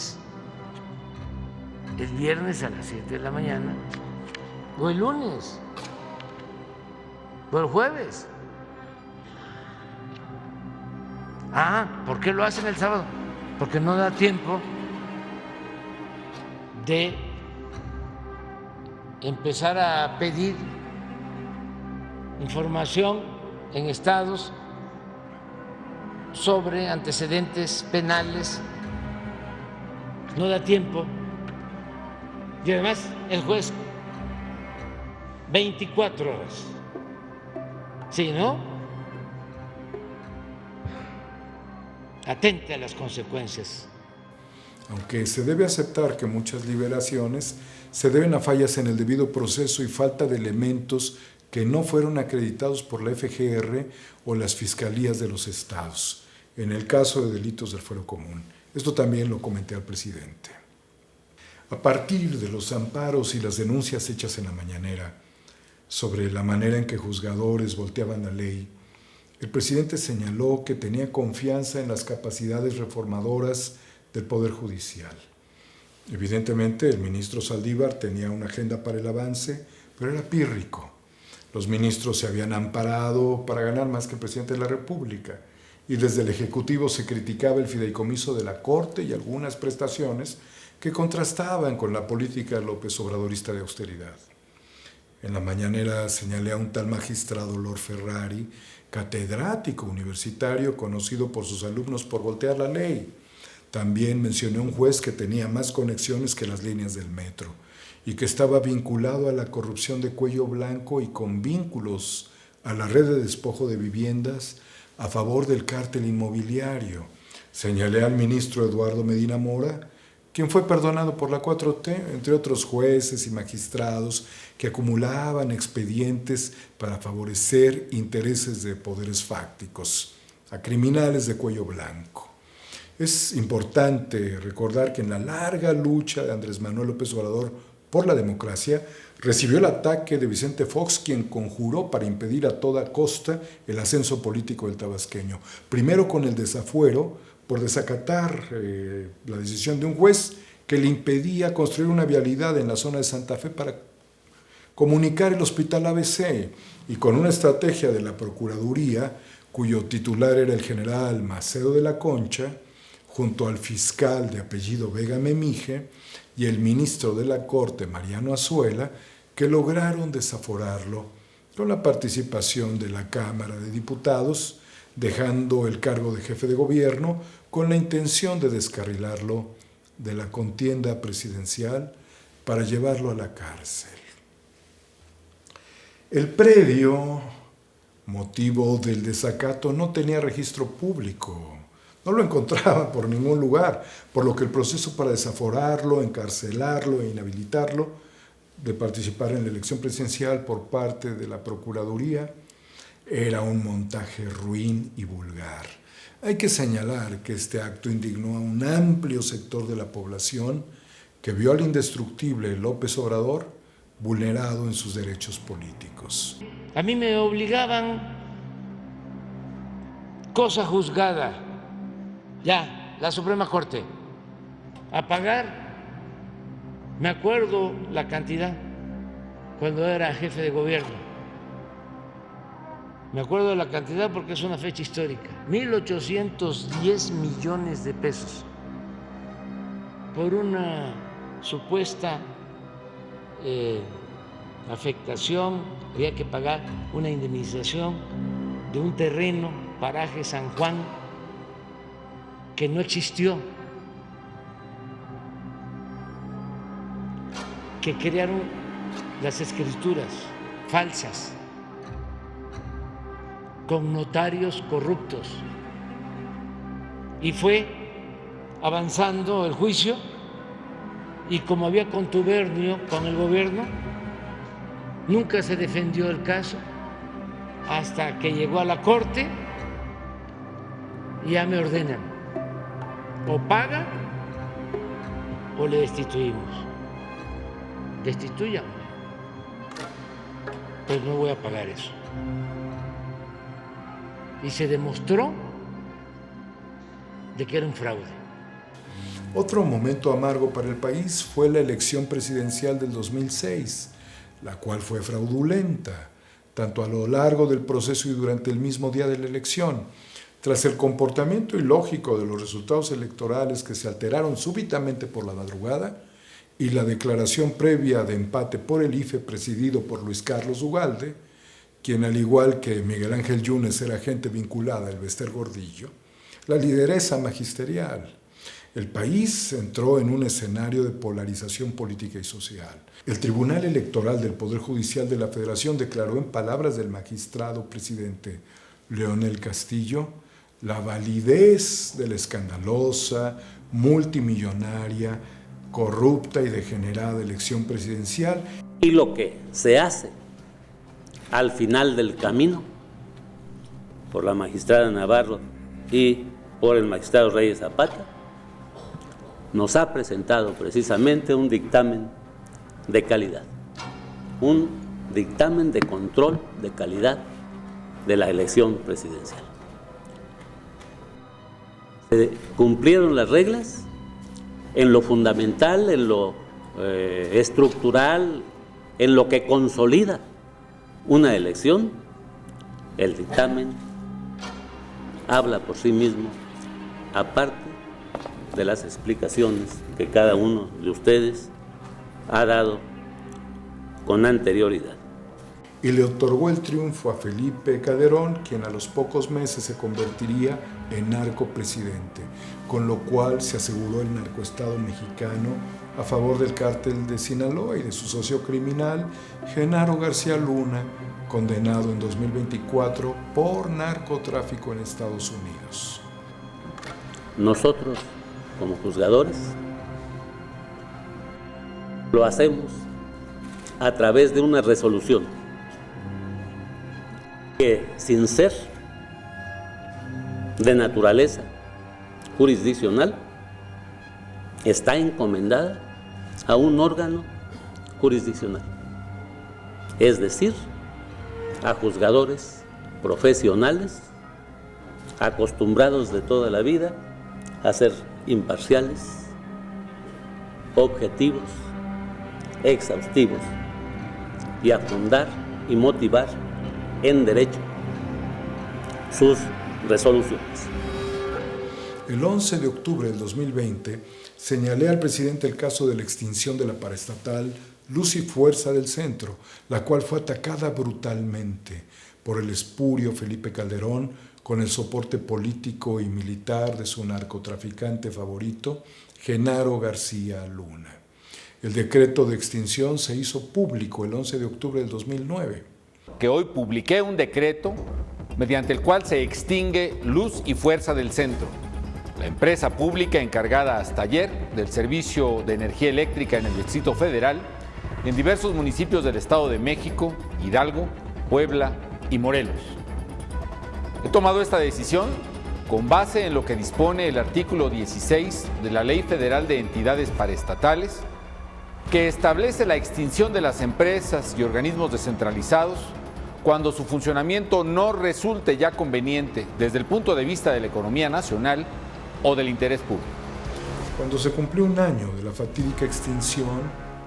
[SPEAKER 4] el viernes a las 7 de la mañana? ¿O el lunes? ¿O el jueves? ¿Por qué lo hacen el sábado? Porque no da tiempo de empezar a pedir información en estados sobre antecedentes penales. No da tiempo. Y además el juez 24 horas. Si no, atente a las consecuencias.
[SPEAKER 1] Aunque se debe aceptar que muchas liberaciones se deben a fallas en el debido proceso y falta de elementos que no fueron acreditados por la FGR o las fiscalías de los estados, en el caso de delitos del fuero común. Esto también lo comenté al presidente. A partir de los amparos y las denuncias hechas en la mañanera sobre la manera en que juzgadores volteaban la ley, el presidente señaló que tenía confianza en las capacidades reformadoras del Poder Judicial. Evidentemente, el ministro Saldívar tenía una agenda para el avance, pero era pírrico. Los ministros se habían amparado para ganar más que el presidente de la República, y desde el Ejecutivo se criticaba el fideicomiso de la Corte y algunas prestaciones que contrastaban con la política López Obradorista de austeridad. En la mañanera señalé a un tal magistrado Lord Ferrari, catedrático universitario conocido por sus alumnos por voltear la ley. También mencioné a un juez que tenía más conexiones que las líneas del metro y que estaba vinculado a la corrupción de cuello blanco y con vínculos a la red de despojo de viviendas a favor del cártel inmobiliario. Señalé al ministro Eduardo Medina Mora, quien fue perdonado por la 4T, entre otros jueces y magistrados que acumulaban expedientes para favorecer intereses de poderes fácticos, a criminales de cuello blanco. Es importante recordar que en la larga lucha de Andrés Manuel López Obrador por la democracia, recibió el ataque de Vicente Fox, quien conjuró para impedir a toda costa el ascenso político del tabasqueño. Primero con el desafuero por desacatar la decisión de un juez que le impedía construir una vialidad en la zona de Santa Fe para comunicar el hospital ABC, y con una estrategia de la Procuraduría, cuyo titular era el general Macedo de la Concha, junto al fiscal de apellido Vega Memije y el ministro de la Corte, Mariano Azuela, que lograron desaforarlo con la participación de la Cámara de Diputados, dejando el cargo de jefe de gobierno con la intención de descarrilarlo de la contienda presidencial para llevarlo a la cárcel. El predio, motivo del desacato, no tenía registro público. No lo encontraba por ningún lugar, por lo que el proceso para desaforarlo, encarcelarlo e inhabilitarlo de participar en la elección presidencial por parte de la Procuraduría era un montaje ruin y vulgar. Hay que señalar que este acto indignó a un amplio sector de la población que vio al indestructible López Obrador vulnerado en sus derechos políticos.
[SPEAKER 4] A mí me obligaban, cosa juzgada, ya, la Suprema Corte, a pagar, me acuerdo la cantidad, cuando era jefe de gobierno, me acuerdo de la cantidad porque es una fecha histórica, 1.810 millones de pesos por una supuesta afectación. Había que pagar una indemnización de un terreno, paraje San Juan, que no existió, que crearon las escrituras falsas con notarios corruptos, y fue avanzando el juicio, y como había contubernio con el gobierno, nunca se defendió el caso hasta que llegó a la corte y ya me ordenan, o paga o le destituimos. Destituyamos. Pues no voy a pagar eso. Y se demostró de que era un fraude.
[SPEAKER 1] Otro momento amargo para el país fue la elección presidencial del 2006, la cual fue fraudulenta, tanto a lo largo del proceso y durante el mismo día de la elección. Tras el comportamiento ilógico de los resultados electorales que se alteraron súbitamente por la madrugada y la declaración previa de empate por el IFE presidido por Luis Carlos Ugalde, quien al igual que Miguel Ángel Yunes era gente vinculada al Bester Gordillo, la lideresa magisterial, el país entró en un escenario de polarización política y social. El Tribunal Electoral del Poder Judicial de la Federación declaró en palabras del magistrado presidente Leonel Castillo la validez de la escandalosa, multimillonaria, corrupta y degenerada elección presidencial.
[SPEAKER 2] Y lo que se hace al final del camino por la magistrada Navarro y por el magistrado Reyes Zapata nos ha presentado precisamente un dictamen de calidad, un dictamen de control de calidad de la elección presidencial. Se cumplieron las reglas en lo fundamental, en lo estructural, en lo que consolida una elección. El dictamen habla por sí mismo, aparte de las explicaciones que cada uno de ustedes ha dado con anterioridad.
[SPEAKER 1] Y le otorgó el triunfo a Felipe Calderón, quien a los pocos meses se convertiría en narcopresidente, con lo cual se aseguró el narcoestado mexicano a favor del cártel de Sinaloa y de su socio criminal, Genaro García Luna, condenado en 2024 por narcotráfico en Estados Unidos.
[SPEAKER 2] Nosotros, como juzgadores, lo hacemos a través de una resolución que, sin ser de naturaleza jurisdiccional, está encomendada a un órgano jurisdiccional, es decir, a juzgadores profesionales acostumbrados de toda la vida a ser imparciales, objetivos, exhaustivos y a fundar y motivar en derecho sus resoluciones.
[SPEAKER 1] El 11 de octubre del 2020 señalé al presidente el caso de la extinción de la paraestatal Luz y Fuerza del Centro, la cual fue atacada brutalmente por el espurio Felipe Calderón con el soporte político y militar de su narcotraficante favorito, Genaro García Luna. El decreto de extinción se hizo público el 11 de octubre del 2009.
[SPEAKER 10] Que hoy publiqué un decreto mediante el cual se extingue Luz y Fuerza del Centro, la empresa pública encargada hasta ayer del servicio de energía eléctrica en el Distrito Federal y en diversos municipios del Estado de México, Hidalgo, Puebla y Morelos. He tomado esta decisión con base en lo que dispone el artículo 16 de la Ley Federal de Entidades Paraestatales, que establece la extinción de las empresas y organismos descentralizados cuando su funcionamiento no resulte ya conveniente desde el punto de vista de la economía nacional o del interés público.
[SPEAKER 1] Cuando se cumplió un año de la fatídica extinción,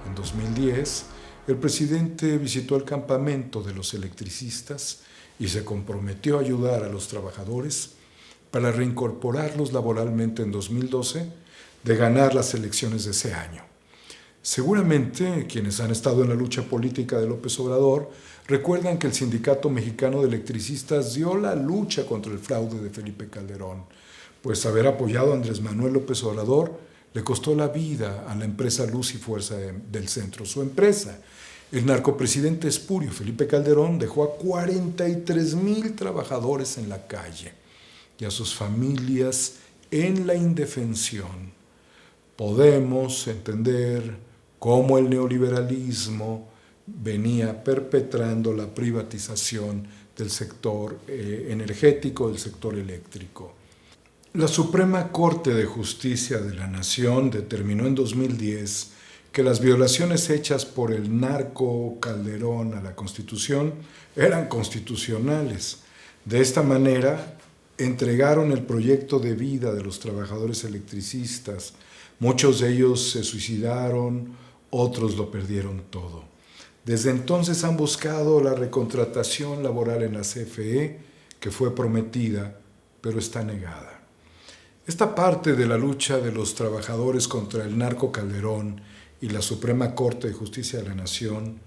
[SPEAKER 1] en 2010, el presidente visitó el campamento de los electricistas y se comprometió a ayudar a los trabajadores para reincorporarlos laboralmente en 2012 de ganar las elecciones de ese año. Seguramente quienes han estado en la lucha política de López Obrador recuerdan que el Sindicato Mexicano de Electricistas dio la lucha contra el fraude de Felipe Calderón, pues haber apoyado a Andrés Manuel López Obrador le costó la vida a la empresa Luz y Fuerza del Centro. Su empresa, el narcopresidente espurio Felipe Calderón, dejó a 43,000 trabajadores en la calle y a sus familias en la indefensión. Podemos entender cómo el neoliberalismo venía perpetrando la privatización del sector energético, del sector eléctrico. La Suprema Corte de Justicia de la Nación determinó en 2010 que las violaciones hechas por el narco Calderón a la Constitución eran constitucionales. De esta manera, entregaron el proyecto de vida de los trabajadores electricistas. Muchos de ellos se suicidaron, otros lo perdieron todo. Desde entonces han buscado la recontratación laboral en la CFE, que fue prometida, pero está negada. Esta parte de la lucha de los trabajadores contra el narco Calderón y la Suprema Corte de Justicia de la Nación,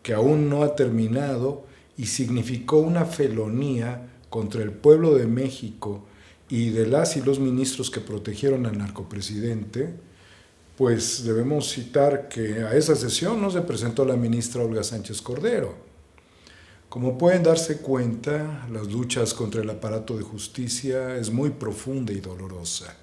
[SPEAKER 1] que aún no ha terminado y significó una felonía contra el pueblo de México y de las y los ministros que protegieron al narcopresidente, pues debemos citar que a esa sesión no se presentó la ministra Olga Sánchez Cordero. Como pueden darse cuenta, las luchas contra el aparato de justicia es muy profunda y dolorosa.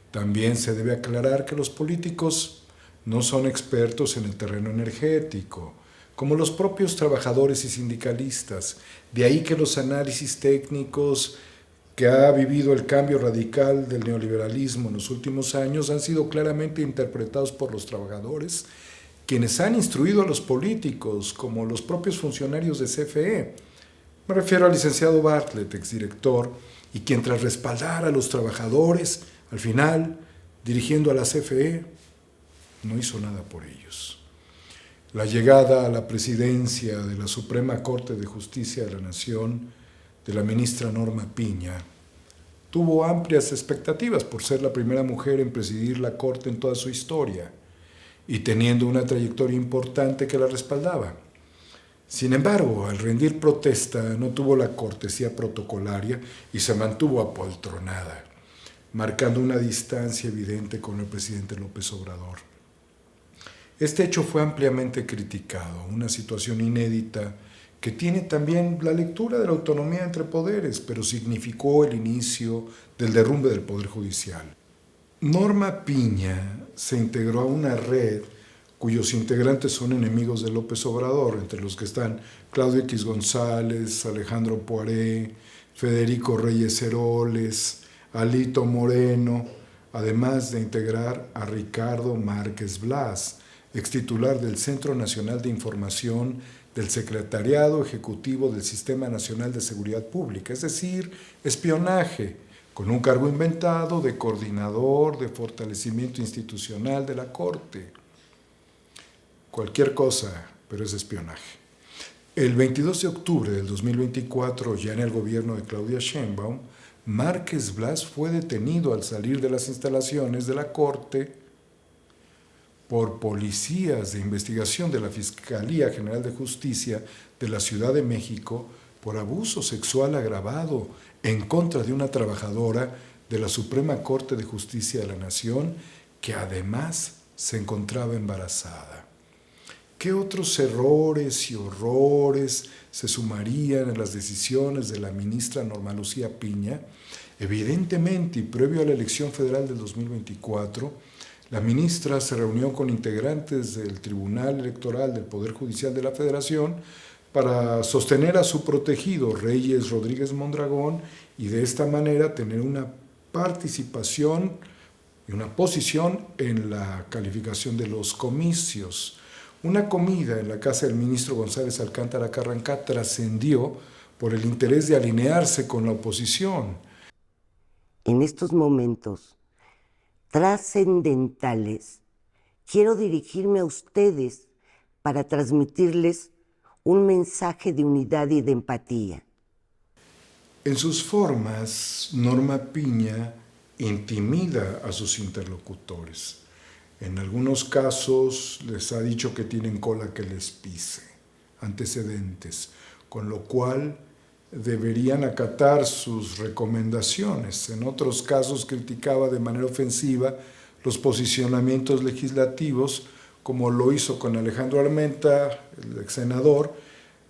[SPEAKER 1] También se debe aclarar que los políticos no son expertos en el terreno energético, como los propios trabajadores y sindicalistas. De ahí que los análisis técnicos que ha vivido el cambio radical del neoliberalismo en los últimos años han sido claramente interpretados por los trabajadores, quienes han instruido a los políticos, como los propios funcionarios de CFE. Me refiero al licenciado Bartlett, exdirector, y quien tras respaldar a los trabajadores, al final, dirigiendo a la CFE, no hizo nada por ellos. La llegada a la presidencia de la Suprema Corte de Justicia de la Nación de la ministra Norma Piña tuvo amplias expectativas por ser la primera mujer en presidir la Corte en toda su historia y teniendo una trayectoria importante que la respaldaba. Sin embargo, al rendir protesta no tuvo la cortesía protocolaria y se mantuvo apoltronada, marcando una distancia evidente con el presidente López Obrador. Este hecho fue ampliamente criticado, una situación inédita que tiene también la lectura de la autonomía entre poderes, pero significó el inicio del derrumbe del Poder Judicial. Norma Piña se integró a una red cuyos integrantes son enemigos de López Obrador, entre los que están Claudio X González, Alejandro Poiré, Federico Reyes Heroles, Alito Moreno, además de integrar a Ricardo Márquez Blas, extitular del Centro Nacional de Información del Secretariado Ejecutivo del Sistema Nacional de Seguridad Pública, es decir, espionaje, con un cargo inventado de coordinador de fortalecimiento institucional de la Corte. Cualquier cosa, pero es espionaje. El 22 de octubre del 2024, ya en el gobierno de Claudia Sheinbaum, Márquez Blas fue detenido al salir de las instalaciones de la Corte por policías de investigación de la Fiscalía General de Justicia de la Ciudad de México por abuso sexual agravado en contra de una trabajadora de la Suprema Corte de Justicia de la Nación que además se encontraba embarazada. ¿Qué otros errores y horrores se sumarían a las decisiones de la ministra Norma Lucía Piña? Evidentemente, y previo a la elección federal del 2024, la ministra se reunió con integrantes del Tribunal Electoral del Poder Judicial de la Federación para sostener a su protegido Reyes Rodríguez Mondragón y de esta manera tener una participación y una posición en la calificación de los comicios. Una comida en la casa del ministro González Alcántara Carrancá trascendió por el interés de alinearse con la oposición.
[SPEAKER 16] En estos momentos trascendentales, quiero dirigirme a ustedes para transmitirles un mensaje de unidad y de empatía.
[SPEAKER 1] En sus formas, Norma Piña intimida a sus interlocutores. En algunos casos les ha dicho que tienen cola que les pise, antecedentes, con lo cual deberían acatar sus recomendaciones. En otros casos criticaba de manera ofensiva los posicionamientos legislativos, como lo hizo con Alejandro Armenta, el ex senador,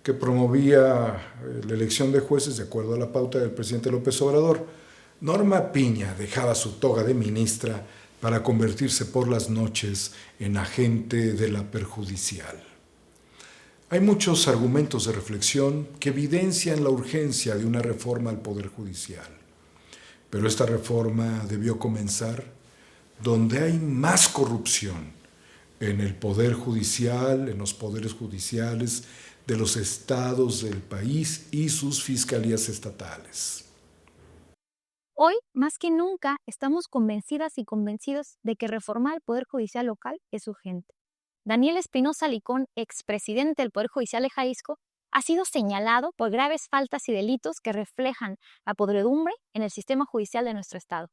[SPEAKER 1] que promovía la elección de jueces de acuerdo a la pauta del presidente López Obrador. Norma Piña dejaba su toga de ministra para convertirse por las noches en agente de la perjudicial. Hay muchos argumentos de reflexión que evidencian la urgencia de una reforma al Poder Judicial. Pero esta reforma debió comenzar donde hay más corrupción, en el Poder Judicial, en los poderes judiciales de los estados del país y sus fiscalías estatales.
[SPEAKER 11] Hoy, más que nunca, estamos convencidas y convencidos de que reformar el Poder Judicial local es urgente. Daniel Espinosa Licón, expresidente del Poder Judicial de Jalisco, ha sido señalado por graves faltas y delitos que reflejan la podredumbre en el sistema judicial de nuestro estado.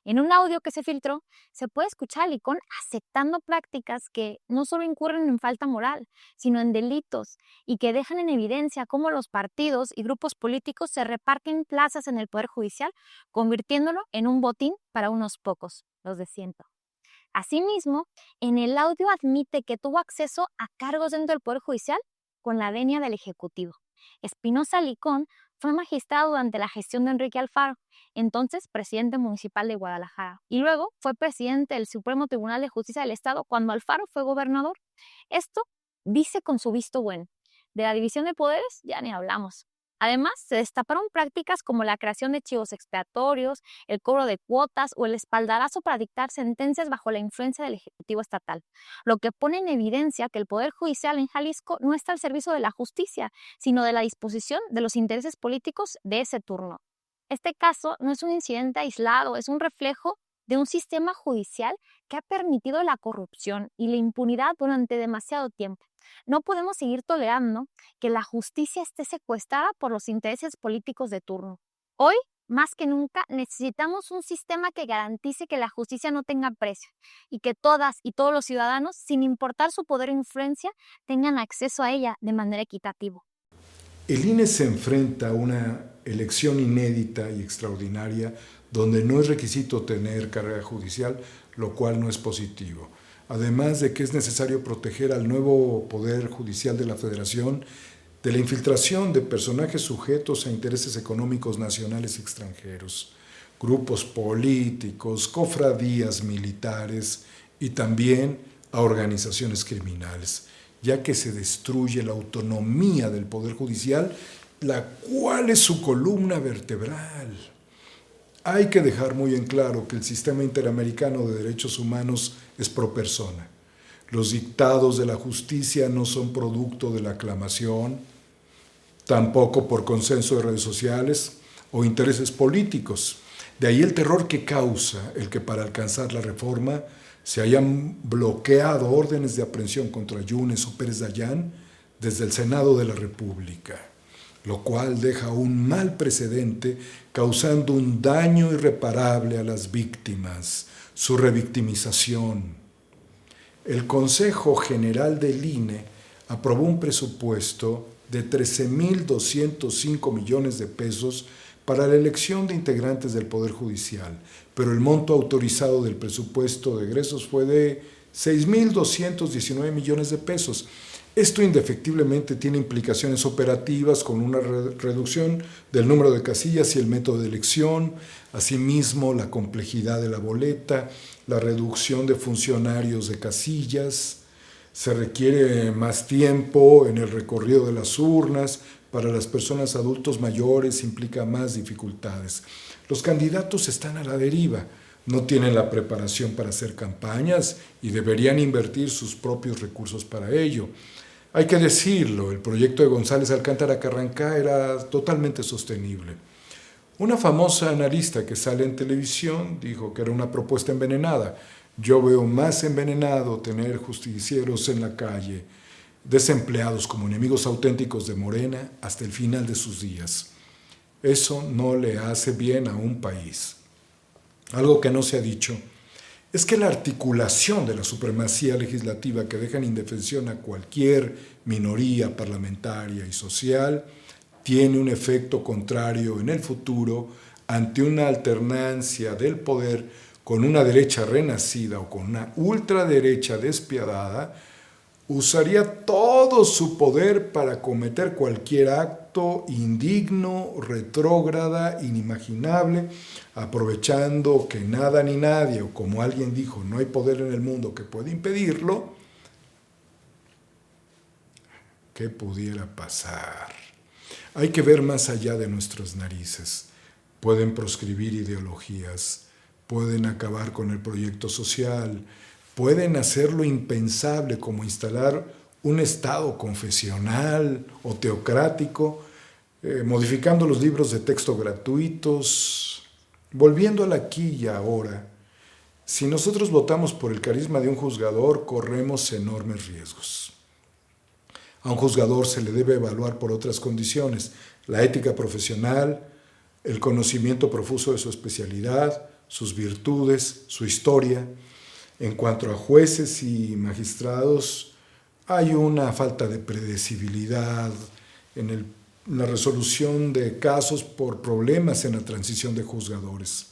[SPEAKER 11] En un audio que se filtró, se puede escuchar a Licón aceptando prácticas que no solo incurren en falta moral, sino en delitos y que dejan en evidencia cómo los partidos y grupos políticos se reparten plazas en el Poder Judicial, convirtiéndolo en un botín para unos pocos, los de ciento. Asimismo, en el audio admite que tuvo acceso a cargos dentro del Poder Judicial con la venia del Ejecutivo. Espinosa Licón fue magistrado durante la gestión de Enrique Alfaro, entonces presidente municipal de Guadalajara, y luego fue presidente del Supremo Tribunal de Justicia del Estado cuando Alfaro fue gobernador. Esto dice con su visto bueno. De la división de poderes ya ni hablamos. Además, se destaparon prácticas como la creación de chivos expiatorios, el cobro de cuotas o el espaldarazo para dictar sentencias bajo la influencia del Ejecutivo Estatal, lo que pone en evidencia que el Poder Judicial en Jalisco no está al servicio de la justicia, sino de la disposición de los intereses políticos de ese turno. Este caso no es un incidente aislado, es un reflejo de un sistema judicial que ha permitido la corrupción y la impunidad durante demasiado tiempo. No podemos seguir tolerando que la justicia esté secuestrada por los intereses políticos de turno. Hoy, más que nunca, necesitamos un sistema que garantice que la justicia no tenga precio y que todas y todos los ciudadanos, sin importar su poder o influencia, tengan acceso a ella de manera equitativa.
[SPEAKER 1] El INE se enfrenta a una elección inédita y extraordinaria donde no es requisito tener carrera judicial, lo cual no es positivo. Además de que es necesario proteger al nuevo Poder Judicial de la Federación de la infiltración de personajes sujetos a intereses económicos nacionales y extranjeros, grupos políticos, cofradías militares y también a organizaciones criminales, ya que se destruye la autonomía del Poder Judicial, la cual es su columna vertebral. Hay que dejar muy en claro que el sistema interamericano de derechos humanos es pro persona. Los dictados de la justicia no son producto de la aclamación, tampoco por consenso de redes sociales o intereses políticos. De ahí el terror que causa el que para alcanzar la reforma se hayan bloqueado órdenes de aprehensión contra Yunes o Pérez Dayán desde el Senado de la República, lo cual deja un mal precedente causando un daño irreparable a las víctimas, su revictimización. El Consejo General del INE aprobó un presupuesto de 13.205 millones de pesos para la elección de integrantes del Poder Judicial, pero el monto autorizado del presupuesto de egresos fue de 6.219 millones de pesos. Esto indefectiblemente tiene implicaciones operativas con una reducción del número de casillas y el método de elección, asimismo la complejidad de la boleta, la reducción de funcionarios de casillas, se requiere más tiempo en el recorrido de las urnas, para las personas adultos mayores implica más dificultades. Los candidatos están a la deriva, no tienen la preparación para hacer campañas y deberían invertir sus propios recursos para ello. Hay que decirlo, el proyecto de González Alcántara Carrancá era totalmente sostenible. Una famosa analista que sale en televisión dijo que era una propuesta envenenada. Yo veo más envenenado tener justicieros en la calle, desempleados como enemigos auténticos de Morena hasta el final de sus días. Eso no le hace bien a un país. Algo que no se ha dicho es que la articulación de la supremacía legislativa que deja en indefensión a cualquier minoría parlamentaria y social tiene un efecto contrario en el futuro ante una alternancia del poder con una derecha renacida o con una ultraderecha despiadada. Usaría todo su poder para cometer cualquier acto indigno, retrógrada, inimaginable, aprovechando que nada ni nadie, o como alguien dijo, no hay poder en el mundo que pueda impedirlo. ¿Qué pudiera pasar? Hay que ver más allá de nuestras narices. Pueden proscribir ideologías, pueden acabar con el proyecto social, pueden hacer lo impensable como instalar un Estado confesional o teocrático, modificando los libros de texto gratuitos, volviendo al aquí y ahora. Si nosotros votamos por el carisma de un juzgador, corremos enormes riesgos. A un juzgador se le debe evaluar por otras condiciones: la ética profesional, el conocimiento profuso de su especialidad, sus virtudes, su historia. En cuanto a jueces y magistrados, hay una falta de predecibilidad en la resolución de casos por problemas en la transición de juzgadores.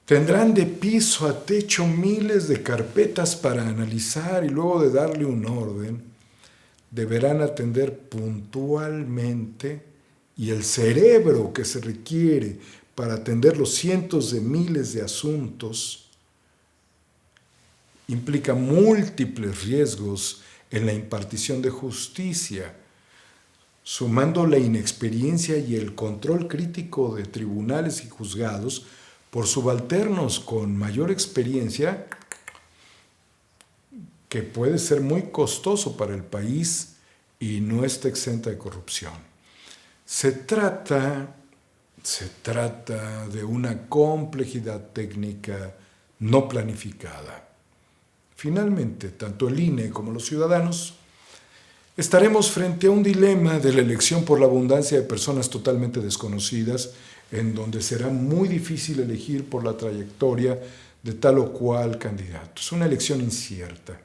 [SPEAKER 1] Tendrán de piso a techo miles de carpetas para analizar y luego de darle un orden, deberán atender puntualmente, y el cerebro que se requiere para atender los cientos de miles de asuntos implica múltiples riesgos en la impartición de justicia, sumando la inexperiencia y el control crítico de tribunales y juzgados por subalternos con mayor experiencia, que puede ser muy costoso para el país y no está exenta de corrupción. Se trata de una complejidad técnica no planificada. Finalmente, tanto el INE como los ciudadanos estaremos frente a un dilema de la elección por la abundancia de personas totalmente desconocidas, en donde será muy difícil elegir por la trayectoria de tal o cual candidato. Es una elección incierta.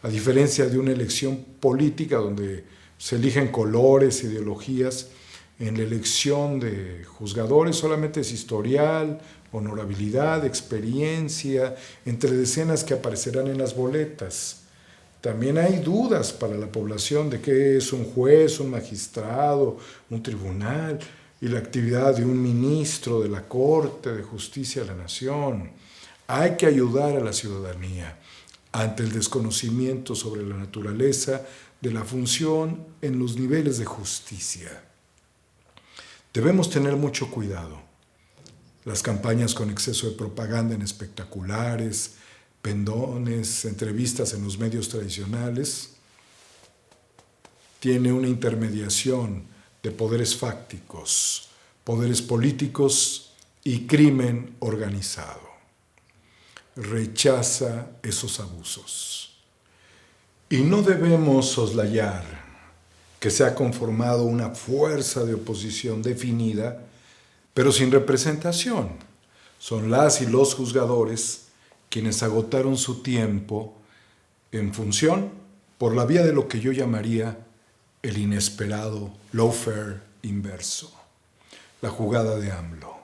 [SPEAKER 1] A diferencia de una elección política donde se eligen colores, ideologías, en la elección de juzgadores solamente es historial, honorabilidad, experiencia, entre decenas que aparecerán en las boletas. También hay dudas para la población de qué es un juez, un magistrado, un tribunal, y la actividad de un ministro de la Corte de Justicia de la Nación. Hay que ayudar a la ciudadanía ante el desconocimiento sobre la naturaleza de la función en los niveles de justicia. Debemos tener mucho cuidado. Las campañas con exceso de propaganda en espectaculares, pendones, entrevistas en los medios tradicionales, tiene una intermediación de poderes fácticos, poderes políticos y crimen organizado. Rechaza esos abusos. Y no debemos soslayar que se ha conformado una fuerza de oposición definida, pero sin representación. Son las y los juzgadores quienes agotaron su tiempo en función por la vía de lo que yo llamaría el inesperado lawfare inverso, la jugada de AMLO.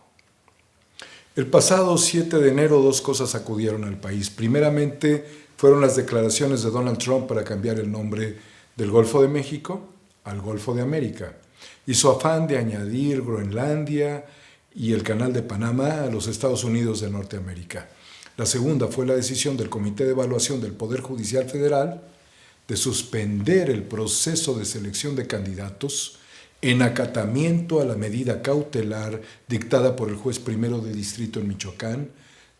[SPEAKER 1] El pasado 7 de enero 2 cosas sacudieron al país. Primeramente fueron las declaraciones de Donald Trump para cambiar el nombre del Golfo de México al Golfo de América y su afán de añadir Groenlandia y el Canal de Panamá a los Estados Unidos de Norteamérica. La segunda fue la decisión del Comité de Evaluación del Poder Judicial Federal de suspender el proceso de selección de candidatos en acatamiento a la medida cautelar dictada por el juez primero de distrito en Michoacán,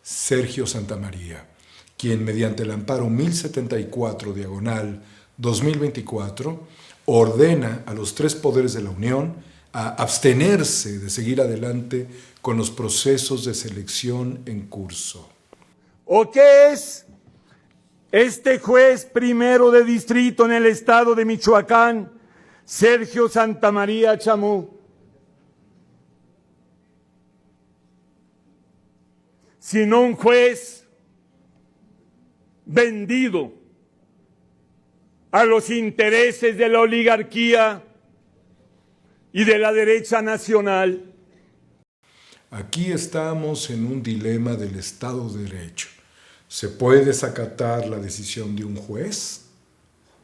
[SPEAKER 1] Sergio Santamaría, quien mediante el amparo 1074/2024 ordena a los 3 poderes de la Unión a abstenerse de seguir adelante con los procesos de selección en curso.
[SPEAKER 12] ¿O qué es este juez primero de distrito en el estado de Michoacán, Sergio Santamaría Chamú? Sino un juez vendido a los intereses de la oligarquía y de la derecha nacional.
[SPEAKER 1] Aquí estamos en un dilema del Estado de Derecho. ¿Se puede desacatar la decisión de un juez?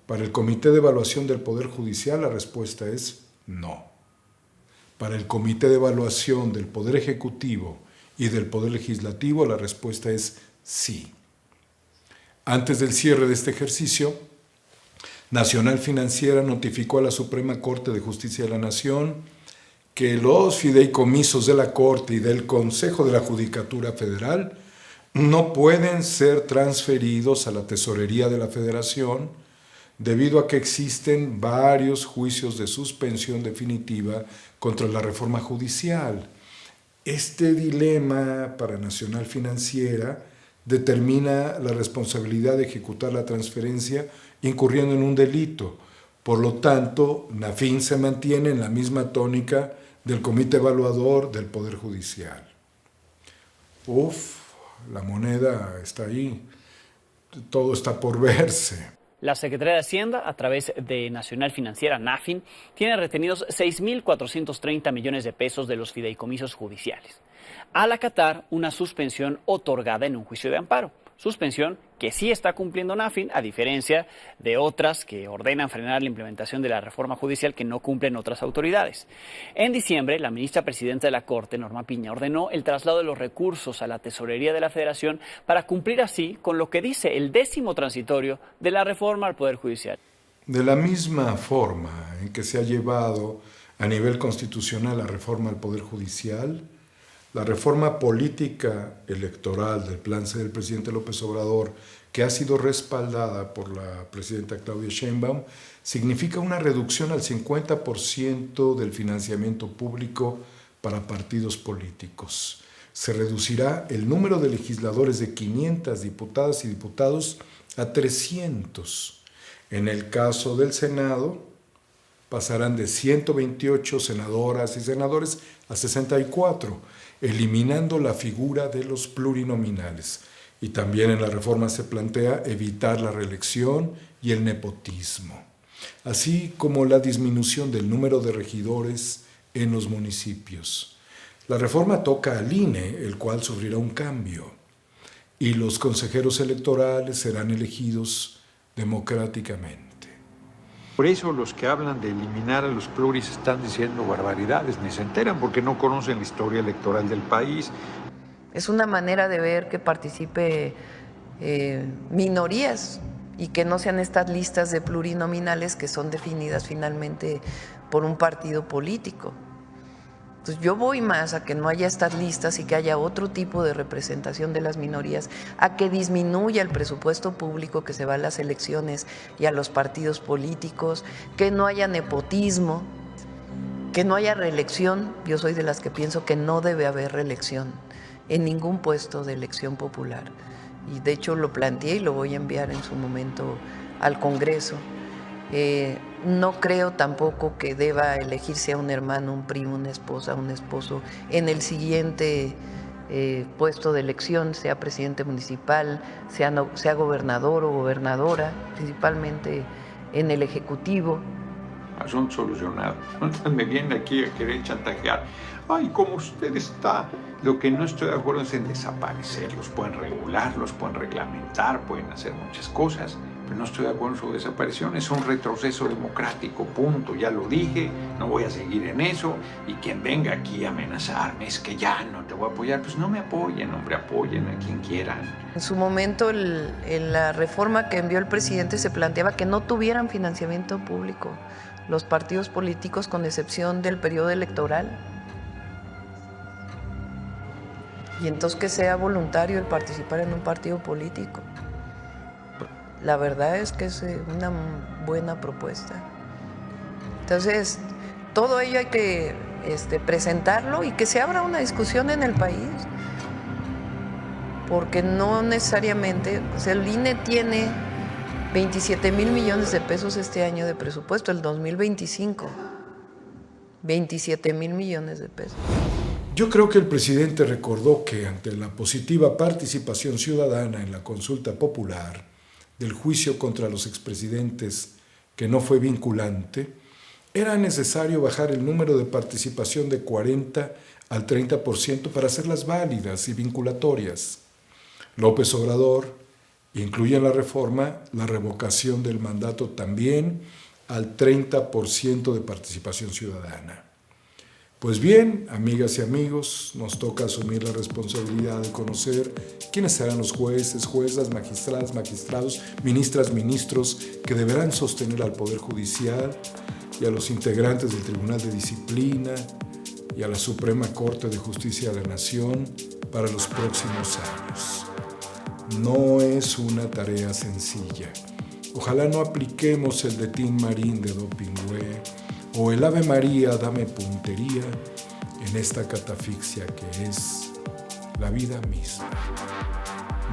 [SPEAKER 1] Para el Comité de Evaluación del Poder Judicial la respuesta es no. Para el Comité de Evaluación del Poder Ejecutivo y del Poder Legislativo la respuesta es sí. Antes del cierre de este ejercicio, Nacional Financiera notificó a la Suprema Corte de Justicia de la Nación que los fideicomisos de la Corte y del Consejo de la Judicatura Federal no pueden ser transferidos a la Tesorería de la Federación debido a que existen varios juicios de suspensión definitiva contra la reforma judicial. Este dilema para Nacional Financiera determina la responsabilidad de ejecutar la transferencia incurriendo en un delito. Por lo tanto, Nafin se mantiene en la misma tónica del Comité Evaluador del Poder Judicial. La moneda está ahí, todo está por verse.
[SPEAKER 13] La Secretaría de Hacienda, a través de Nacional Financiera, Nafin, tiene retenidos 6.430 millones de pesos de los fideicomisos judiciales, al acatar una suspensión otorgada en un juicio de amparo. Suspensión que sí está cumpliendo Nafin, a diferencia de otras que ordenan frenar la implementación de la reforma judicial que no cumplen otras autoridades. En diciembre, la ministra presidenta de la Corte, Norma Piña, ordenó el traslado de los recursos a la Tesorería de la Federación para cumplir así con lo que dice el 10º transitorio de la reforma al Poder Judicial.
[SPEAKER 1] De la misma forma en que se ha llevado a nivel constitucional la reforma al Poder Judicial, la reforma política electoral del plan C del presidente López Obrador, que ha sido respaldada por la presidenta Claudia Sheinbaum, significa una reducción al 50% del financiamiento público para partidos políticos. Se reducirá el número de legisladores de 500 diputadas y diputados a 300. En el caso del Senado, pasarán de 128 senadoras y senadores a 64, eliminando la figura de los plurinominales. Y también en la reforma se plantea evitar la reelección y el nepotismo, así como la disminución del número de regidores en los municipios. La reforma toca al INE, el cual sufrirá un cambio, y los consejeros electorales serán elegidos democráticamente.
[SPEAKER 14] Por eso los que hablan de eliminar a los pluris están diciendo barbaridades, ni se enteran porque no conocen la historia electoral del país.
[SPEAKER 15] Es una manera de ver que participe minorías y que no sean estas listas de plurinominales que son definidas finalmente por un partido político. Entonces yo voy más a que no haya estas listas y que haya otro tipo de representación de las minorías, a que disminuya el presupuesto público que se va a las elecciones y a los partidos políticos, que no haya nepotismo, que no haya reelección. Yo soy de las que pienso que no debe haber reelección en ningún puesto de elección popular. Y de hecho lo planteé y lo voy a enviar en su momento al Congreso. No creo tampoco que deba elegirse a un hermano, un primo, una esposa, un esposo en el siguiente puesto de elección, sea presidente municipal, sea gobernador o gobernadora, principalmente en el Ejecutivo.
[SPEAKER 14] Asunto solucionado. Me vienen aquí a querer chantajear. Ay, como usted está. Lo que no estoy de acuerdo es en desaparecerlos. Pueden regularlos, pueden reglamentar, pueden hacer muchas cosas. Pero no estoy de acuerdo en su desaparición. Es un retroceso democrático, punto. Ya lo dije, no voy a seguir en eso. Y quien venga aquí a amenazarme es que ya no te voy a apoyar. Pues no me apoyen, hombre, apoyen a quien quieran.
[SPEAKER 15] En su momento, en la reforma que envió el presidente se planteaba que no tuvieran financiamiento público los partidos políticos, con excepción del periodo electoral. Y entonces que sea voluntario el participar en un partido político. La verdad es que es una buena propuesta. Entonces, todo ello hay que presentarlo y que se abra una discusión en el país. Porque no necesariamente, o sea, el INE tiene 27,000 millones de pesos este año de presupuesto, el 2025. 27,000 millones de pesos.
[SPEAKER 1] Yo creo que el presidente recordó que ante la positiva participación ciudadana en la consulta popular del juicio contra los expresidentes, que no fue vinculante, era necesario bajar el número de participación de 40 al 30% para hacerlas válidas y vinculatorias. López Obrador incluye en la reforma la revocación del mandato también al 30% de participación ciudadana. Pues bien, amigas y amigos, nos toca asumir la responsabilidad de conocer quiénes serán los jueces, juezas, magistradas, magistrados, ministras, ministros que deberán sostener al Poder Judicial y a los integrantes del Tribunal de Disciplina y a la Suprema Corte de Justicia de la Nación para los próximos años. No es una tarea sencilla. Ojalá no apliquemos el de Tin Marín de Dopingüe o el Ave María, dame puntería en esta catafixia que es la vida misma.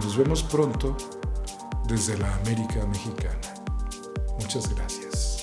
[SPEAKER 1] Nos vemos pronto desde la América Mexicana. Muchas gracias.